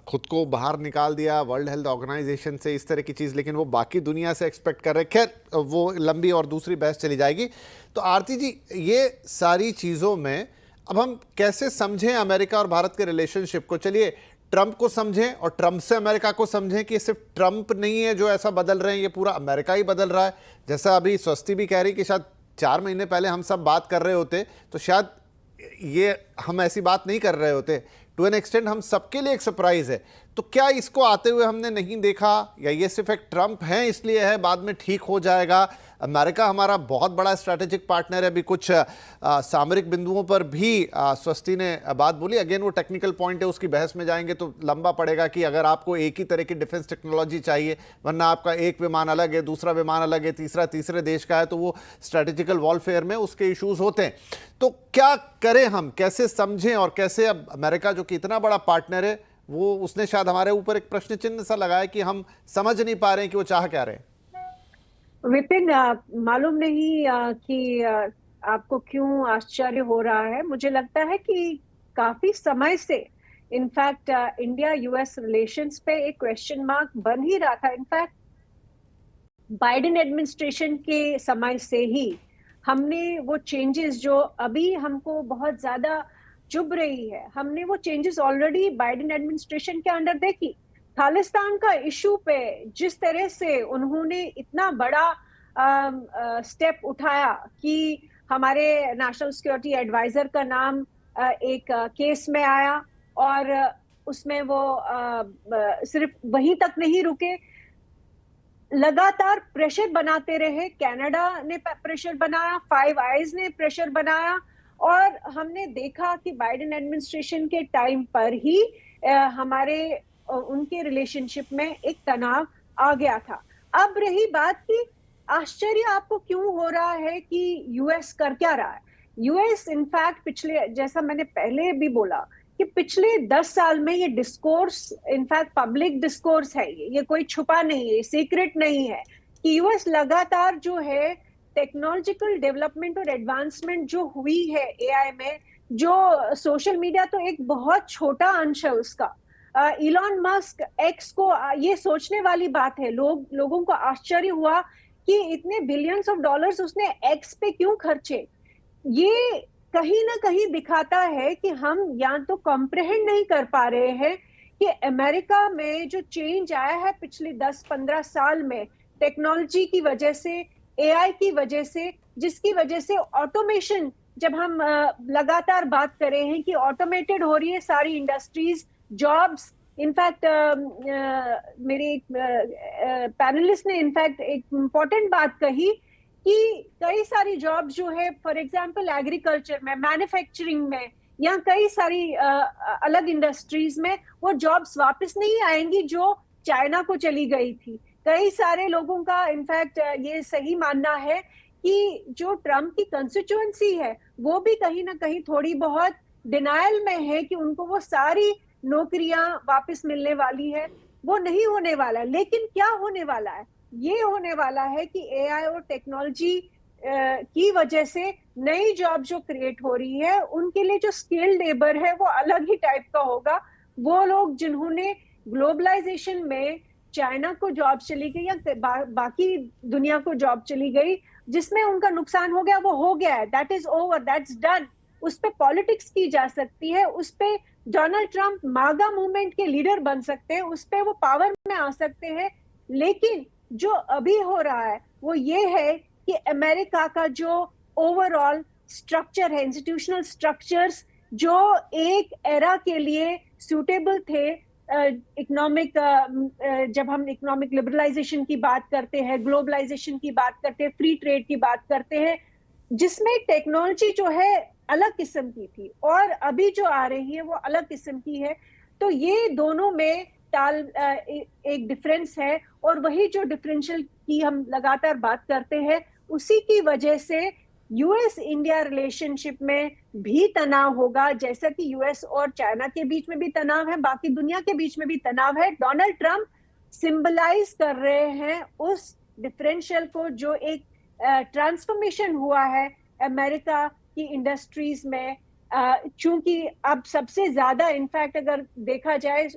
खुद को बाहर निकाल दिया वर्ल्ड हेल्थ ऑर्गेनाइजेशन से, इस तरह की चीज़, लेकिन वो बाकी दुनिया से एक्सपेक्ट कर रहे। खैर वो लंबी और दूसरी बहस चली जाएगी। तो आरती जी, ये सारी चीज़ों में अब हम कैसे समझें अमेरिका और भारत के रिलेशनशिप को? चलिए ट्रंप को समझें और ट्रंप से अमेरिका को समझें कि सिर्फ ट्रंप नहीं है जो ऐसा बदल रहे हैं, ये पूरा अमेरिका ही बदल रहा है। जैसा अभी स्वस्ति भी कह रही कि शायद 4 महीने पहले हम सब बात कर रहे होते तो शायद ये हम ऐसी बात नहीं कर रहे होते। टू एन एक्सटेंट हम सबके लिए एक सरप्राइज है। तो क्या इसको आते हुए हमने नहीं देखा, या ये सिर्फ एक ट्रंप है इसलिए है, बाद में ठीक हो जाएगा? अमेरिका हमारा बहुत बड़ा स्ट्रैटेजिक पार्टनर है। अभी कुछ सामरिक बिंदुओं पर भी स्वस्ति ने बात बोली। अगेन वो टेक्निकल पॉइंट है, उसकी बहस में जाएंगे तो लंबा पड़ेगा कि अगर आपको एक ही तरह की डिफेंस टेक्नोलॉजी चाहिए, वरना आपका एक विमान अलग है, दूसरा विमान अलग है, तीसरा तीसरे देश का है, तो वो स्ट्रैटेजिकल वॉरफेयर में उसके इशूज होते हैं। तो क्या करें हम, कैसे समझें, और कैसे अब अमेरिका जो कि इतना बड़ा पार्टनर है, वो उसने शायद हमारे ऊपर एक प्रश्न चिन्ह सा लगाया कि हम समझ नहीं पा रहे हैं कि वो चाह क्या रहे हैं। विपिन, मालूम नहीं कि आपको क्यों आश्चर्य हो रहा है। मुझे लगता है कि काफी समय से इनफैक्ट इंडिया यूएस रिलेशंस पे एक क्वेश्चन मार्क बन ही रहा था। इनफैक्ट बाइडेन एडमिनिस्ट्रेशन के समय से ही हमने वो चेंजेस जो अभी हमको बहुत ज्यादा चुभ रही है, हमने वो चेंजेस ऑलरेडी बाइडेन एडमिनिस्ट्रेशन के अंडर देखी। खालिस्तान का इशू पे जिस तरह से उन्होंने इतना बड़ा स्टेप उठाया कि हमारे नेशनल सिक्योरिटी एडवाइजर का नाम एक केस में आया, और उसमें वो सिर्फ वहीं तक नहीं रुके, लगातार प्रेशर बनाते रहे। कनाडा ने प्रेशर बनाया, फाइव आइज ने प्रेशर बनाया, और हमने देखा कि बाइडेन एडमिनिस्ट्रेशन के टाइम पर ही हमारे उनके रिलेशनशिप में एक तनाव आ गया था। अब रही बात कि आश्चर्य आपको क्यों हो रहा है कि यूएस कर क्या रहा है। यूएस इनफैक्ट पिछले, जैसा मैंने पहले भी बोला कि पिछले 10 साल में ये डिस्कोर्स, इनफैक्ट पब्लिक डिस्कोर्स है, ये कोई छुपा नहीं है, सीक्रेट नहीं है कि यूएस लगातार जो है टेक्नोलॉजिकल डेवलपमेंट और एडवांसमेंट जो हुई है एआई में, जो सोशल मीडिया तो एक बहुत छोटा अंश है उसका। इलॉन मस्क एक्स को, ये सोचने वाली बात है, लोगों को आश्चर्य हुआ कि इतने बिलियंस ऑफ डॉलर्स उसने एक्स पे क्यों खर्चे। ये कहीं ना कहीं दिखाता है कि हम या तो कॉम्प्रहेंड नहीं कर पा रहे हैं कि अमेरिका में जो चेंज आया है पिछले 10-15 साल में टेक्नोलॉजी की वजह से, एआई की वजह से, जिसकी वजह से ऑटोमेशन, जब हम लगातार बात कर रहे हैं कि ऑटोमेटेड हो रही है सारी इंडस्ट्रीज, जॉब्स। इनफैक्ट मेरे पैनलिस्ट ने इनफैक्ट एक इम्पोर्टेंट बात कही कि कई सारी जॉब्स जो है, फॉर एग्जांपल एग्रीकल्चर में, मैन्युफैक्चरिंग में, या कई सारी अलग इंडस्ट्रीज में वो जॉब्स वापस नहीं आएंगी जो चाइना को चली गई थी। कई सारे लोगों का इनफैक्ट ये सही मानना है कि जो ट्रम्प की कंस्टिट्यूएंसी है वो भी कहीं ना कहीं थोड़ी बहुत डिनायल में है कि उनको वो सारी नौकरियां वापस मिलने वाली है। वो नहीं होने वाला। लेकिन क्या होने वाला है? ये होने वाला है कि एआई और टेक्नोलॉजी की वजह से नई जॉब जो क्रिएट हो रही है, उनके लिए जो स्किल्ड लेबर है वो अलग ही टाइप का होगा। वो लोग जिन्होंने ग्लोबलाइजेशन में चाइना को जॉब चली गई या बाकी दुनिया को जॉब चली गई, जिसमें उनका नुकसान हो गया, वो हो गया है, that is over, that's done. उस पे पॉलिटिक्स की जा सकती है, उस पे डोनाल्ड ट्रंप मागा मूवमेंट के लीडर बन सकते हैं, उस पे वो पावर में आ सकते हैं। लेकिन जो अभी हो रहा है वो ये है कि अमेरिका का जो ओवरऑल स्ट्रक्चर है, इंस्टीट्यूशनल स्ट्रक्चर्स जो एक एरा के लिए सूटेबल थे, इकोनॉमिक जब हम इकोनॉमिक लिबरलाइजेशन की बात करते हैं, ग्लोबलाइजेशन की बात करते हैं, फ्री ट्रेड की बात करते हैं, जिसमें टेक्नोलॉजी जो है अलग किस्म की थी और अभी जो आ रही है वो अलग किस्म की है। तो ये दोनों में एक डिफरेंस है, और वही जो डिफरेंशियल की हम लगातार बात करते हैं, उसी की वजह से यूएस इंडिया रिलेशनशिप में भी तनाव होगा। जैसा कि यूएस और चाइना के बीच में भी तनाव है, बाकी दुनिया के बीच में भी तनाव है। डोनाल्ड ट्रंप सिंबलाइज कर रहे हैं उस डिफरेंशियल को, जो एक ट्रांसफॉर्मेशन हुआ है अमेरिका की इंडस्ट्रीज में। चूंकि अब सबसे ज्यादा, इनफैक्ट अगर देखा जाए,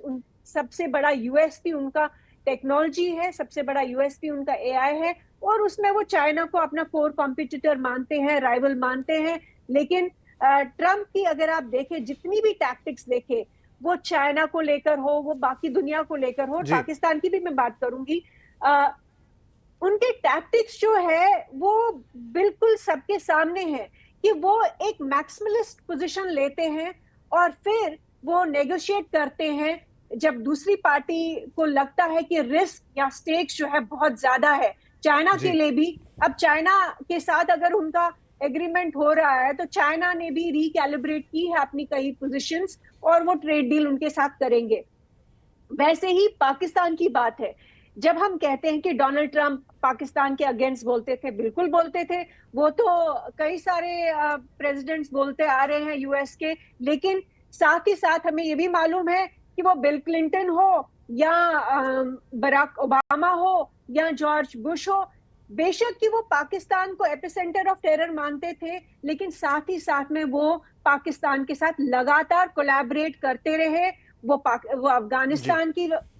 सबसे बड़ा यूएसपी उनका टेक्नोलॉजी है, सबसे बड़ा यूएसपी उनका एआई है, और उसमें वो चाइना को अपना कोर कॉम्पिटिटर मानते हैं, राइवल मानते हैं। लेकिन ट्रंप की अगर आप देखें, जितनी भी टैक्टिक्स देखें, वो चाइना को लेकर हो, वो बाकी दुनिया को लेकर हो, पाकिस्तान की भी मैं बात करूंगी, उनके टैक्टिक्स जो है वो बिल्कुल सबके सामने है कि वो एक मैक्सिमलिस्ट पोजीशन लेते हैं और फिर वो नेगोशिएट करते हैं जब दूसरी पार्टी को लगता है कि रिस्क या स्टेक्स जो है बहुत ज्यादा है चाइना के लिए भी। अब चाइना के साथ अगर उनका एग्रीमेंट हो रहा है तो चाइना ने भी रिकैलिब्रेट की है अपनी कई पोजीशंस, और वो ट्रेड डील उनके साथ करेंगे। वैसे ही पाकिस्तान की बात है, जब हम कहते हैं कि डोनाल्ड ट्रंप पाकिस्तान के अगेंस्ट बोलते थे, बिल्कुल बोलते थे, वो तो कई सारे प्रेसिडेंट्स बोलते आ रहे हैं यूएस के। लेकिन साथ ही साथ हमें ये भी मालूम है कि वो बिल क्लिंटन हो या बराक ओबामा हो या जॉर्ज बुश हो, बेशक कि वो पाकिस्तान को एपिसेंटर ऑफ टेरर मानते थे, लेकिन साथ ही साथ में वो पाकिस्तान के साथ लगातार कोलैबोरेट करते रहे। वो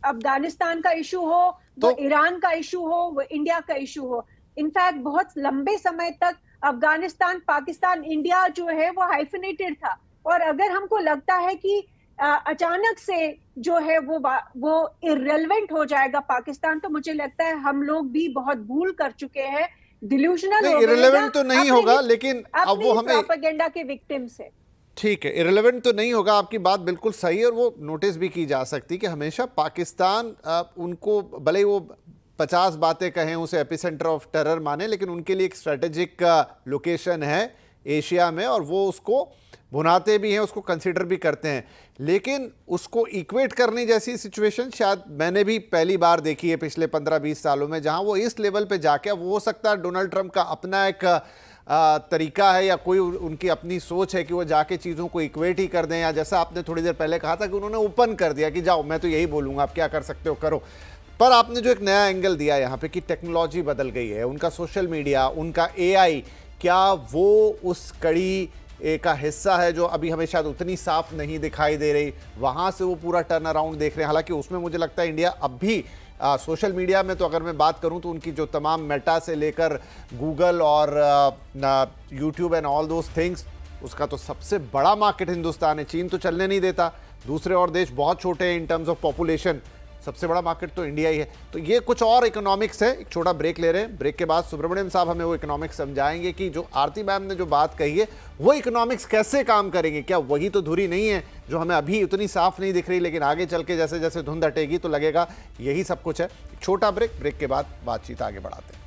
अफगानिस्तान का इशू हो, वो ईरान का इशू हो, वो इंडिया का इशू हो, इनफैक्ट बहुत लंबे समय तक अफगानिस्तान, पाकिस्तान, इंडिया जो है वो हाइफिनेटेड था। और अगर हमको लगता है कि अचानक से जो है वो इररेलेवेंट हो जाएगा पाकिस्तान, तो मुझे लगता है हम लोग भी बहुत भूल कर चुके हैं, डिल्यूशनल हो गए। इररेलेवेंट तो नहीं होगा, लेकिन अब वो हमें प्रोपेगेंडा के विक्टिम्स है। ठीक है, इररिलेवेंट तो नहीं होगा, आपकी बात बिल्कुल सही है, और वो नोटिस भी की जा सकती कि हमेशा पाकिस्तान उनको भले ही वो 50 बातें कहें, उसे एपिसेंटर ऑफ टेरर माने, लेकिन उनके लिए एक स्ट्रेटेजिक लोकेशन है एशिया में, और वो उसको भुनाते भी हैं, उसको कंसीडर भी करते हैं। लेकिन उसको इक्वेट करने जैसी सिचुएशन शायद मैंने भी पहली बार देखी है पिछले 15-20 सालों में, जहां वो इस लेवल पे जाके, वो हो सकता है डोनाल्ड ट्रंप का अपना एक तरीका है या कोई उनकी अपनी सोच है कि वो जाके चीज़ों को इक्वेट ही कर दें, या जैसा आपने थोड़ी देर पहले कहा था कि उन्होंने ओपन कर दिया कि जाओ मैं तो यही बोलूँगा, आप क्या कर सकते हो करो। पर आपने जो एक नया एंगल दिया यहाँ पे कि टेक्नोलॉजी बदल गई है, उनका सोशल मीडिया, उनका एआई, क्या वो उस कड़ी का हिस्सा है जो अभी हमें शायद उतनी साफ नहीं दिखाई दे रही, वहाँ से वो पूरा टर्न अराउंड देख रहे हैं। हालांकि उसमें मुझे लगता है इंडिया अब भी सोशल मीडिया में, तो अगर मैं बात करूं तो उनकी जो तमाम मेटा से लेकर गूगल और YouTube and all those things, उसका तो सबसे बड़ा मार्केट हिंदुस्तान है। चीन तो चलने नहीं देता, दूसरे और देश बहुत छोटे हैं इन टर्म्स ऑफ पॉपुलेशन, सबसे बड़ा मार्केट तो इंडिया ही है। तो ये कुछ और इकोनॉमिक्स है। एक छोटा ब्रेक ले रहे हैं, ब्रेक के बाद सुब्रमण्यम साहब हमें वो इकोनॉमिक्स समझाएंगे कि जो आरती मैम ने जो बात कही है वो इकोनॉमिक्स कैसे काम करेंगे। क्या वही तो धुरी नहीं है जो हमें अभी उतनी साफ नहीं दिख रही, लेकिन आगे चल के जैसे जैसे धुंध हटेगी तो लगेगा यही सब कुछ है। छोटा ब्रेक, ब्रेक के बाद बातचीत आगे बढ़ाते हैं।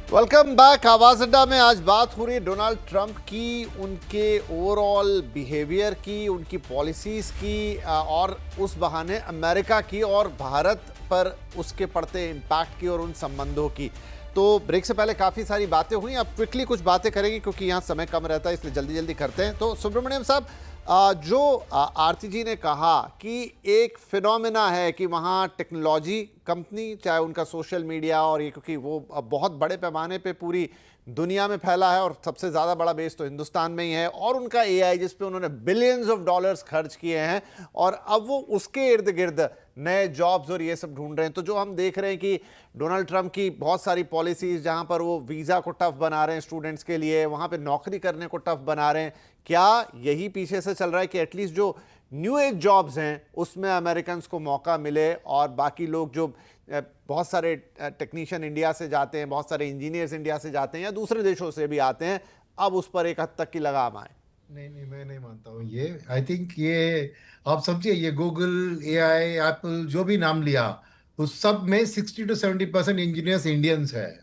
Welcome back. आवाज अड्डा में आज बात हो रही है डोनाल्ड ट्रंप की, उनके ओवरऑल बिहेवियर की, उनकी पॉलिसीज की, और उस बहाने अमेरिका की और भारत पर उसके पड़ते इम्पैक्ट की और उन संबंधों की। तो ब्रेक से पहले काफ़ी सारी बातें हुई, अब क्विकली कुछ बातें करेंगे क्योंकि यहाँ समय कम रहता है, इसलिए जल्दी जल्दी करते हैं। तो सुब्रमण्यम साहब, जो आरती जी ने कहा कि एक फिनोमेना है कि वहाँ टेक्नोलॉजी कंपनी, चाहे उनका सोशल मीडिया और ये, क्योंकि वो अब बहुत बड़े पैमाने पे पूरी दुनिया में फैला है और सबसे ज़्यादा बड़ा बेस तो हिंदुस्तान में ही है, और उनका एआई जिस पे उन्होंने बिलियंस ऑफ डॉलर्स खर्च किए हैं, और अब वो उसके इर्द गिर्द नए जॉब्स और ये सब ढूंढ रहे हैं। तो जो हम देख रहे हैं कि डोनाल्ड ट्रंप की बहुत सारी पॉलिसीज, जहां पर वो वीज़ा को टफ बना रहे हैं स्टूडेंट्स के लिए, वहां पे नौकरी करने को टफ बना रहे हैं, क्या यही पीछे से चल रहा है कि एटलीस्ट जो न्यू एज जॉब्स हैं उसमें अमेरिकन को मौका मिले, और बाकी लोग जो बहुत सारे टेक्नीशियन इंडिया से जाते हैं, बहुत सारे इंजीनियर्स इंडिया से जाते हैं या दूसरे देशों से भी आते हैं, अब उस पर एक हद तक की लगाम आए? नहीं नहीं, मैं नहीं मानता हूँ ये। आई थिंक ये आप समझिए, ये गूगल, एआई, एप्पल, जो भी नाम लिया, उस सब में 60 to 70% इंजीनियर्स इंडियंस है।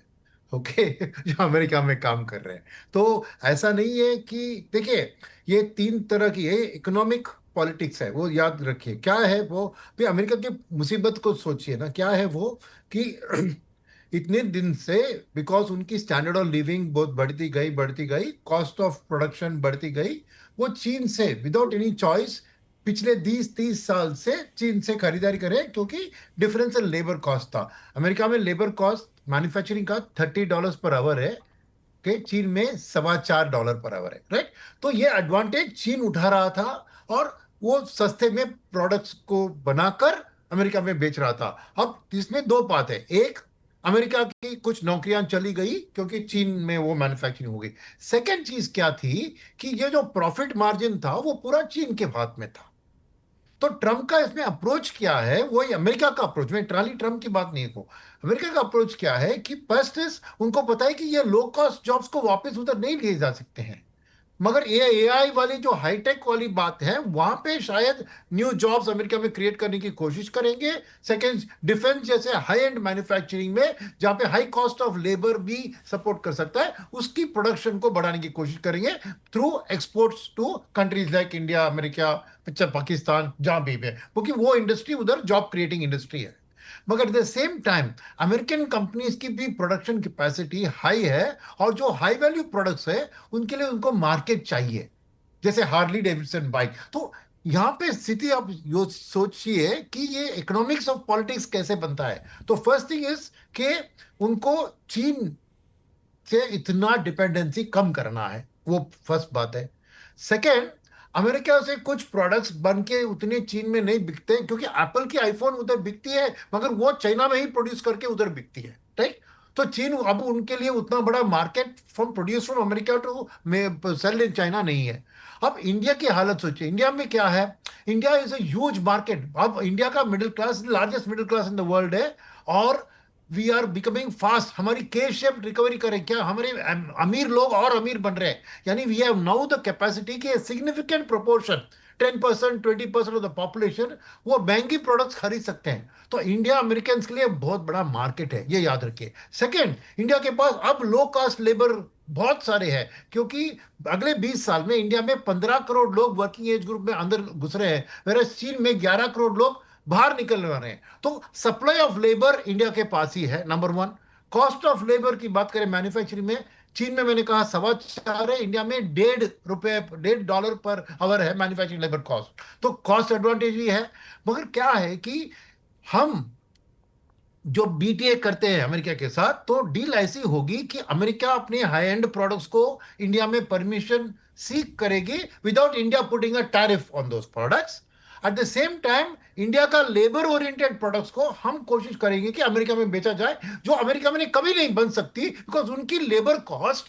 ओके जो अमेरिका में काम कर रहे हैं। तो ऐसा नहीं है कि, देखिए, ये तीन तरह की है। इकोनॉमिक पॉलिटिक्स है, वो याद रखिए। क्या है वो? भी अमेरिका की मुसीबत को सोचिए ना, क्या है वो कि इतने दिन से, बिकॉज उनकी स्टैंडर्ड ऑफ लिविंग बहुत बढ़ती गई, कॉस्ट ऑफ प्रोडक्शन बढ़ती गई, वो चीन से विदाउट एनी चॉइस पिछले 20-30 साल से चीन से खरीदारी करें, क्योंकि डिफरेंशियल लेबर कॉस्ट था। अमेरिका में लेबर कॉस्ट मैन्युफैक्चरिंग का $30 पर आवर है, कि चीन में $4.25 पर आवर है, राइट? तो ये एडवांटेज चीन उठा रहा था, और वो सस्ते में प्रोडक्ट्स को बनाकर अमेरिका में बेच रहा था। अब इसमें दो बात है। एक, अमेरिका की कुछ नौकरियां चली गई क्योंकि चीन में वो मैन्युफैक्चरिंग हो गई। सेकेंड चीज क्या थी कि ये जो प्रॉफिट मार्जिन था वो पूरा चीन के हाथ में था। तो ट्रम्प का इसमें अप्रोच क्या है? वही अमेरिका का अप्रोच, मैं ट्राली ट्रम्प की बात नहीं कहूं, अमेरिका का अप्रोच क्या है कि फर्स्ट इज, उनको पता है कि ये लो कॉस्ट जॉब्स को वापस उधर नहीं लिए जा सकते हैं, मगर ये एआई वाली जो हाईटेक वाली बात है, वहां पे शायद न्यू जॉब्स अमेरिका में क्रिएट करने की कोशिश करेंगे। सेकंड, डिफेंस जैसे हाई एंड मैन्युफैक्चरिंग में, जहां पे हाई कॉस्ट ऑफ लेबर भी सपोर्ट कर सकता है, उसकी प्रोडक्शन को बढ़ाने की कोशिश करेंगे through exports to countries like India, America, Pakistan, जहां भी है, क्योंकि वो इंडस्ट्री उधर जॉब क्रिएटिंग इंडस्ट्री है। मगर at the same time American companies की भी प्रोडक्शन कैपेसिटी हाई है, और जो हाई वैल्यू प्रोडक्ट्स है उनके लिए उनको मार्केट चाहिए, जैसे हार्ली डेविडसन बाइक। तो यहाँ पे स्थिति आप यो सोचिए कि ये इकोनॉमिक्स ऑफ पॉलिटिक्स कैसे बनता है। तो फर्स्ट थिंग इज कि उनको चीन से इतना डिपेंडेंसी कम करना है, वो फर्स्ट बात है। सेकेंड, अमेरिका से कुछ प्रोडक्ट्स बन के उतने चीन में नहीं बिकते, क्योंकि एप्पल की आईफोन उधर बिकती है, मगर वो चाइना में ही प्रोड्यूस करके उधर बिकती है, राइट? तो चीन अब उनके लिए उतना बड़ा market from produce from America to sell in China नहीं है। अब इंडिया की हालत सोचिए, इंडिया में क्या है? India is a huge market. अब इंडिया का middle class largest middle class in the world है, और वी आर बिकमिंग फास्ट। हमारी के शेप रिकवरी करें क्या? हमारे अमीर लोग और अमीर बन रहे हैं, यानी we have now the capacity के significant proportion 10%, 20% of the population वो महंगी प्रोडक्ट्स खरीद सकते हैं। तो इंडिया अमेरिकन के लिए बहुत बड़ा मार्केट है, ये याद रखिए। सेकेंड, इंडिया के पास अब लो कॉस्ट लेबर बहुत सारे हैं, क्योंकि अगले 20 साल में इंडिया में 15 करोड़ लोग वर्किंग एज ग्रुप में अंदर घुस रहे हैं, वेयर चीन में 11 करोड़ लोग बाहर निकल रहे हैं। तो सप्लाई ऑफ लेबर इंडिया के पास ही है, number one. Cost of labour की बात करें मैन्युफैक्चरिंग में, चीन में मैंने कहा $4.25 है, इंडिया में $1.50 पर आवर है मैन्युफैक्चरिंग लेबर कॉस्ट। तो कॉस्ट एडवांटेज भी है। मगर क्या है कि हम जो बीटीए करते हैं अमेरिका के साथ, तो डील ऐसी होगी कि अमेरिका अपने हाई एंड प्रोडक्ट्स को इंडिया में परमिशन सीक करेगी without India putting a tariff on those products. At the same time India का लेबर ओरिएंटेड प्रोडक्ट्स को हम कोशिश करेंगे कि अमेरिका में बेचा जाए, जो अमेरिका में कभी नहीं बन सकती, बिकॉज उनकी लेबर कॉस्ट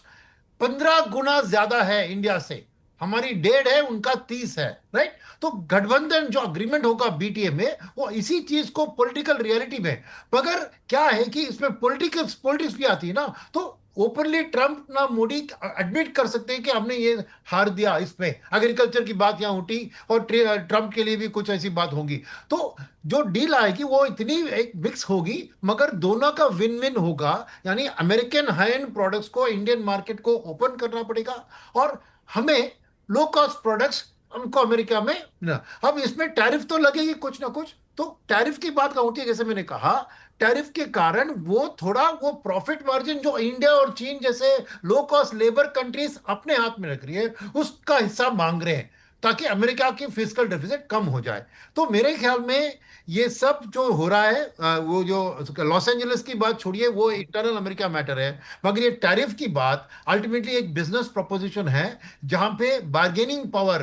15 गुना ज्यादा है इंडिया से। हमारी 1.5 है, उनका 30 है, राइट? तो गठबंधन जो अग्रीमेंट होगा बीटीए में, वो इसी चीज को पॉलिटिकल रियलिटी में, मगर क्या है कि इसमें पॉलिटिक्स भी आती है ना, तो ओपनली ट्रंप ना मोदी एडमिट कर सकते हैं कि हमने ये हार दिया। इसमें एग्रीकल्चर की बात यहाँ उठी, और ट्रंप के लिए भी कुछ ऐसी बात होगी। तो जो डील आएगी वो इतनी एक मिक्स होगी, मगर दोनों का विन विन होगा। यानी अमेरिकन हाई एंड प्रोडक्ट्स को इंडियन मार्केट को ओपन करना पड़ेगा, और हमें लो कॉस्ट प्रोडक्ट्स हमको अमेरिका में ना। अब इसमें टैरिफ तो लगेगी कुछ ना कुछ, तो टैरिफ की बात होती है, जैसे मैंने कहा, टैरिफ के कारण वो थोड़ा वो प्रॉफिट मार्जिन जो इंडिया और चीन जैसे लो कॉस्ट लेबर कंट्रीज अपने हाथ में रख रही है, उसका हिस्सा मांग रहे हैं। ताकि अमेरिका की फिस्कल डेफिसिट कम हो जाए। तो मेरे ख्याल में ये सब जो हो रहा है, वो जो लॉस एंजलिस की बात छोड़िए, वो इंटरनल अमेरिका मैटर है, मगर ये टैरिफ की बात अल्टीमेटली एक बिजनेस प्रोपोजिशन है जहां पे बार्गेनिंग पावर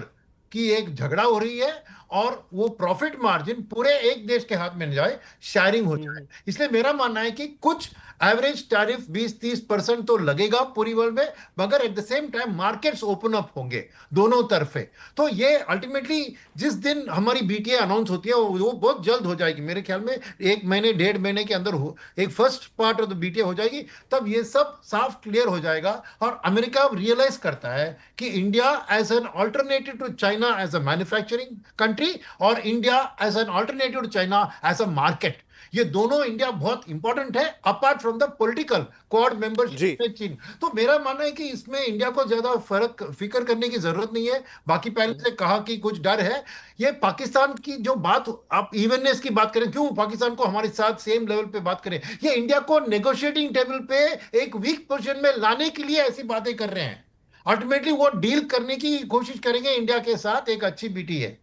की एक झगड़ा हो रही है, और वो प्रॉफिट मार्जिन पूरे एक देश के हाथ में न जाए, शेयरिंग हो जाए। इसलिए मेरा मानना है कि कुछ एवरेज टैरिफ 20-30% तो लगेगा पूरी वर्ल्ड में, मगर at the same time markets open up होंगे दोनों तरफे। तो ये अल्टीमेटली जिस दिन हमारी बीटीए अनाउंस होती है वो बहुत जल्द हो जाएगी, मेरे ख्याल में 1 महीने 1.5 महीने के अंदर हो, एक first part of the BTA हो जाएगी, तब ये सब साफ क्लियर हो जाएगा। और अमेरिका रियलाइज करता है कि India as an alternative to China as a manufacturing country, और India as an alternative to China as a market, ये दोनों इंडिया बहुत इंपॉर्टेंट है apart from the political quad membership में चीन। तो मेरा मानना है कि इसमें इंडिया को ज्यादा फिक्र करने की जरूरत नहीं है। बाकी पहले से कहा कि कुछ डर है, ये पाकिस्तान की जो बात, आप इवननेस की बात करें, क्यों पाकिस्तान को हमारे साथ सेम लेवल पे बात करें, ये इंडिया को नेगोशिएटिंग टेबल पे एक वीक पोजीशन में लाने के लिए ऐसी बातें कर रहे हैं। अल्टीमेटली वो डील करने की कोशिश करेंगे इंडिया के साथ, एक अच्छी बीटी है।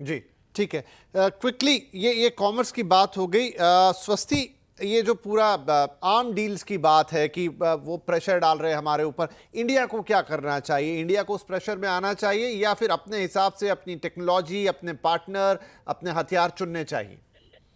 जी ठीक है, क्विकली ये कॉमर्स की बात हो गई। स्वस्ति, ये जो पूरा आर्म डील्स की बात है कि वो प्रेशर डाल रहे हैं हमारे ऊपर, इंडिया को क्या करना चाहिए? इंडिया को उस प्रेशर में आना चाहिए या फिर अपने हिसाब से अपनी टेक्नोलॉजी, अपने पार्टनर, अपने हथियार चुनने चाहिए?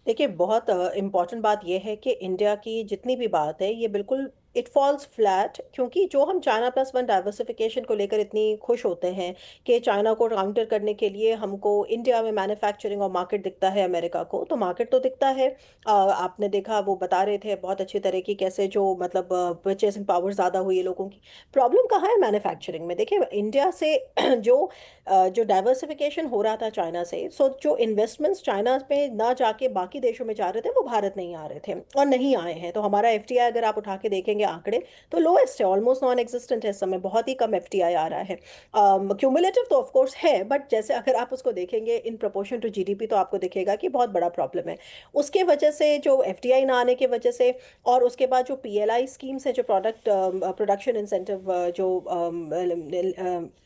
देखिए, बहुत इम्पॉर्टेंट बात यह है कि इंडिया की जितनी भी बात है ये बिल्कुल इट फॉल्स फ्लैट, क्योंकि जो हम चाइना+1 डाइवर्सिफिकेशन को लेकर इतनी खुश होते हैं कि चाइना को काउंटर करने के लिए हमको इंडिया में मैन्युफैक्चरिंग और मार्केट दिखता है, अमेरिका को तो मार्केट तो दिखता है। आपने देखा, वो बता रहे थे बहुत अच्छी तरह की कैसे जो मतलब परचेसिंग पावर ज़्यादा हुई है लोगों की। प्रॉब्लम कहाँ है? मैन्युफैक्चरिंग में। देखिए, इंडिया से जो डाइवर्सिफिकेशन हो रहा था चाइना से, सो जो इन्वेस्टमेंट्स चाइना पे ना जाके बाकी देशों में जा रहे थे वो भारत नहीं आ रहे थे और नहीं आए हैं। तो हमारा एफटीआई अगर आप उठा के देखेंगे आंकड़े तो लोएस्ट है, ऑलमोस्ट नॉन एग्जिस्टेंट है इस समय, बहुत ही कम एफटीआई आ रहा है। क्यूमुलेटिव तो ऑफ कोर्स है, बट जैसे अगर आप उसको देखेंगे इन प्रोपोर्शन टू जीडीपी तो आपको दिखेगा कि बहुत बड़ा प्रॉब्लम है। उसके वजह से जो एफटीआई ना आने की वजह से, और उसके बाद जो पीएलआई स्कीम्स है, जो प्रोडक्शन इंसेंटिव, जो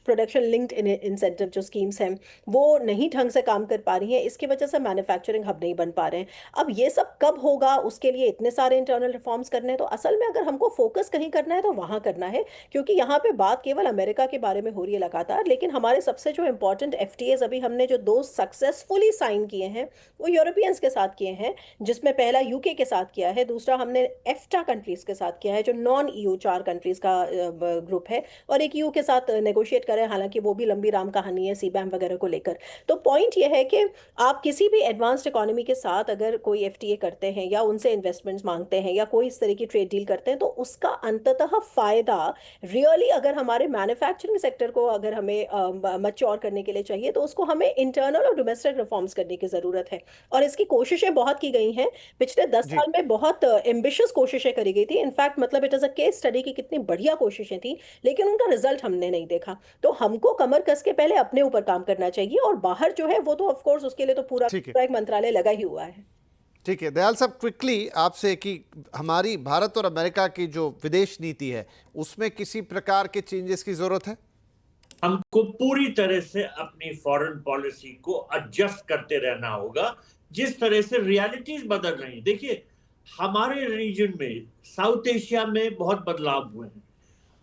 प्रोडक्शन लिंक्ड इंसेंटिव जो स्कीम्स हैं, वो नहीं ढंग से काम कर पा रही हैं। इसकी वजह से मैन्युफैक्चरिंग हब नहीं बन पा रहे हैं। अब ये सब कब होगा? उसके लिए इतने सारे इंटरनल रिफॉर्म्स करने हैं। तो असल में अगर हमको फोकस कहीं करना है तो वहां करना है, क्योंकि यहाँ पे बात केवल अमेरिका के बारे में हो रही है लगातार, लेकिन हमारे सबसे जो इंपॉर्टेंट एफटीएज अभी हमने जो 2 सक्सेसफुली साइन किए हैं वो यूरोपियंस के साथ किए हैं, जिसमें पहला यूके के साथ किया है, दूसरा हमने एफ्टा कंट्रीज के साथ किया है जो नॉन ईयू 4 कंट्रीज का ग्रुप है, और एक ईयू के साथ नेगोशिएट करें, हालांकि वो भी लंबी राम कहानी है सीबैम वगैरह को लेकर। तो पॉइंट ये है कि आप किसी भी एडवांस्ड इकोनॉमी के साथ अगर कोई एफटीए करते हैं या उनसे इन्वेस्टमेंट्स मांगते हैं या कोई इस तरह की ट्रेड डील करते हैं, तो उसका अंततः फायदा रियली अगर हमारे मैन्युफैक्चरिंग सेक्टर को अगर हमें मैच्योर करने के लिए चाहिए तो उसको हमें इंटरनल और डोमेस्टिक रिफॉर्म्स करने की जरूरत है। और इसकी कोशिशें बहुत की गई हैं, पिछले 10 जी साल में बहुत एम्बिशियस कोशिशें करी गई थी। इनफैक्ट मतलब it is a case study की कितनी बढ़िया कोशिशें थी, लेकिन उनका रिजल्ट हमने नहीं देखा। तो हमको कमर कस के पहले अपने ऊपर काम करना चाहिए, और बाहर जो है वो तो ऑफ कोर्स उसके लिए तो पूरा ठीक है, एक मंत्रालय लगा ही हुआ है। ठीक है। दयाल साहब, क्विकली आपसे कि हमारी भारत और अमेरिका की जो विदेश नीति है उसमें किसी प्रकार के चेंजेस की जरूरत है? हमको पूरी तरह से अपनी फॉरेन पॉलिसी को एडजस्ट करते रहना होगा जिस तरह से रियलिटीज बदल रही हैं। देखिए, हमारे रीजन में, साउथ एशिया में बहुत बदलाव हुए हैं,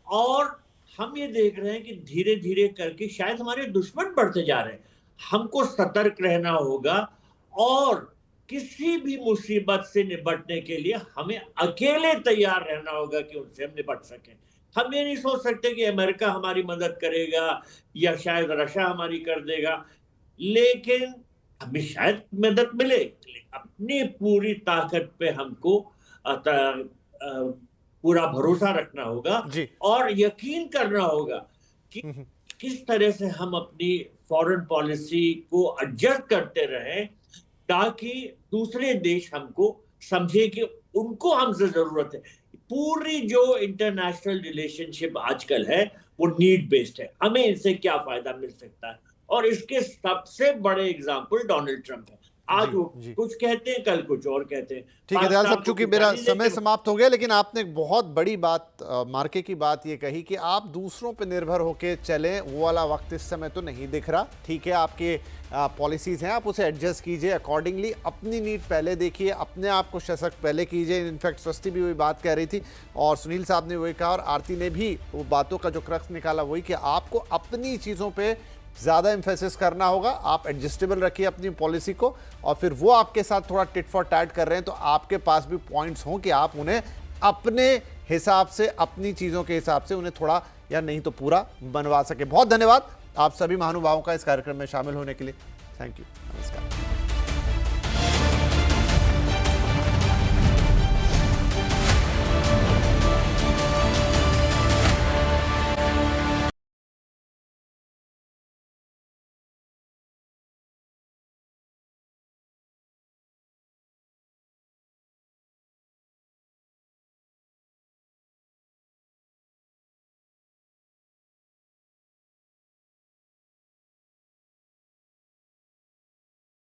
और हम ये देख रहे हैं कि धीरे धीरे करके शायद हमारे दुश्मन बढ़ते जा रहे हैं। हमको सतर्क रहना होगा, और किसी भी मुसीबत से निपटने के लिए हमें अकेले तैयार रहना होगा कि उनसे हम निपट सकें। हम ये नहीं सोच सकते कि अमेरिका हमारी मदद करेगा या शायद रशिया हमारी कर देगा, लेकिन हमें शायद मदद मिले। अपनी पूरी ताकत पे हमको पूरा भरोसा रखना होगा जी और यकीन करना होगा कि किस तरह से हम अपनी फॉरेन पॉलिसी को एडजस्ट करते रहें, ताकि दूसरे देश हमको समझे कि उनको हमसे जरूरत है। पूरी जो इंटरनेशनल रिलेशनशिप आजकल है वो नीड बेस्ड है, हमें इनसे क्या फायदा मिल सकता है, और इसके सबसे बड़े एग्जाम्पल डोनाल्ड ट्रंप है। आज जी, वो जी। कुछ कहते हैं, कल कुछ और कहते हैं। ठीक है दयाल पाकिस्तान साहब, को चूंकि कुछ मेरा गाली समय देते समाप्त हो गया, लेकिन आपने एक बहुत बड़ी बात मार्के की बात ये कही कि आप दूसरों पे निर्भर होके चलें, वो वाला वक्त इस समय तो नहीं दिख रहा। ठीक है, आपके पॉलिसीज हैं, आप उसे एडजस्ट कीजिए अकॉर्डिंगली, अपनी नीड पहले देखिए, अपने आप को सशक्त पहले कीजिए। इनफैक्ट स्वस्ति भी वही बात कह रही थी और सुनील साहब ने वही कहा और आरती ने भी वो बातों का जो क्रक्स निकाला वही कि आपको अपनी चीज़ों पे ज़्यादा एम्फेसिस करना होगा। आप एडजस्टेबल रखिए अपनी पॉलिसी को, और फिर वो आपके साथ थोड़ा टिट फॉर टैट कर रहे हैं तो आपके पास भी पॉइंट्स हों कि आप उन्हें अपने हिसाब से, अपनी चीज़ों के हिसाब से उन्हें थोड़ा या नहीं तो पूरा बनवा सके। बहुत धन्यवाद आप सभी महानुभावों का इस कार्यक्रम में शामिल होने के लिए। थैंक यू, नमस्कार।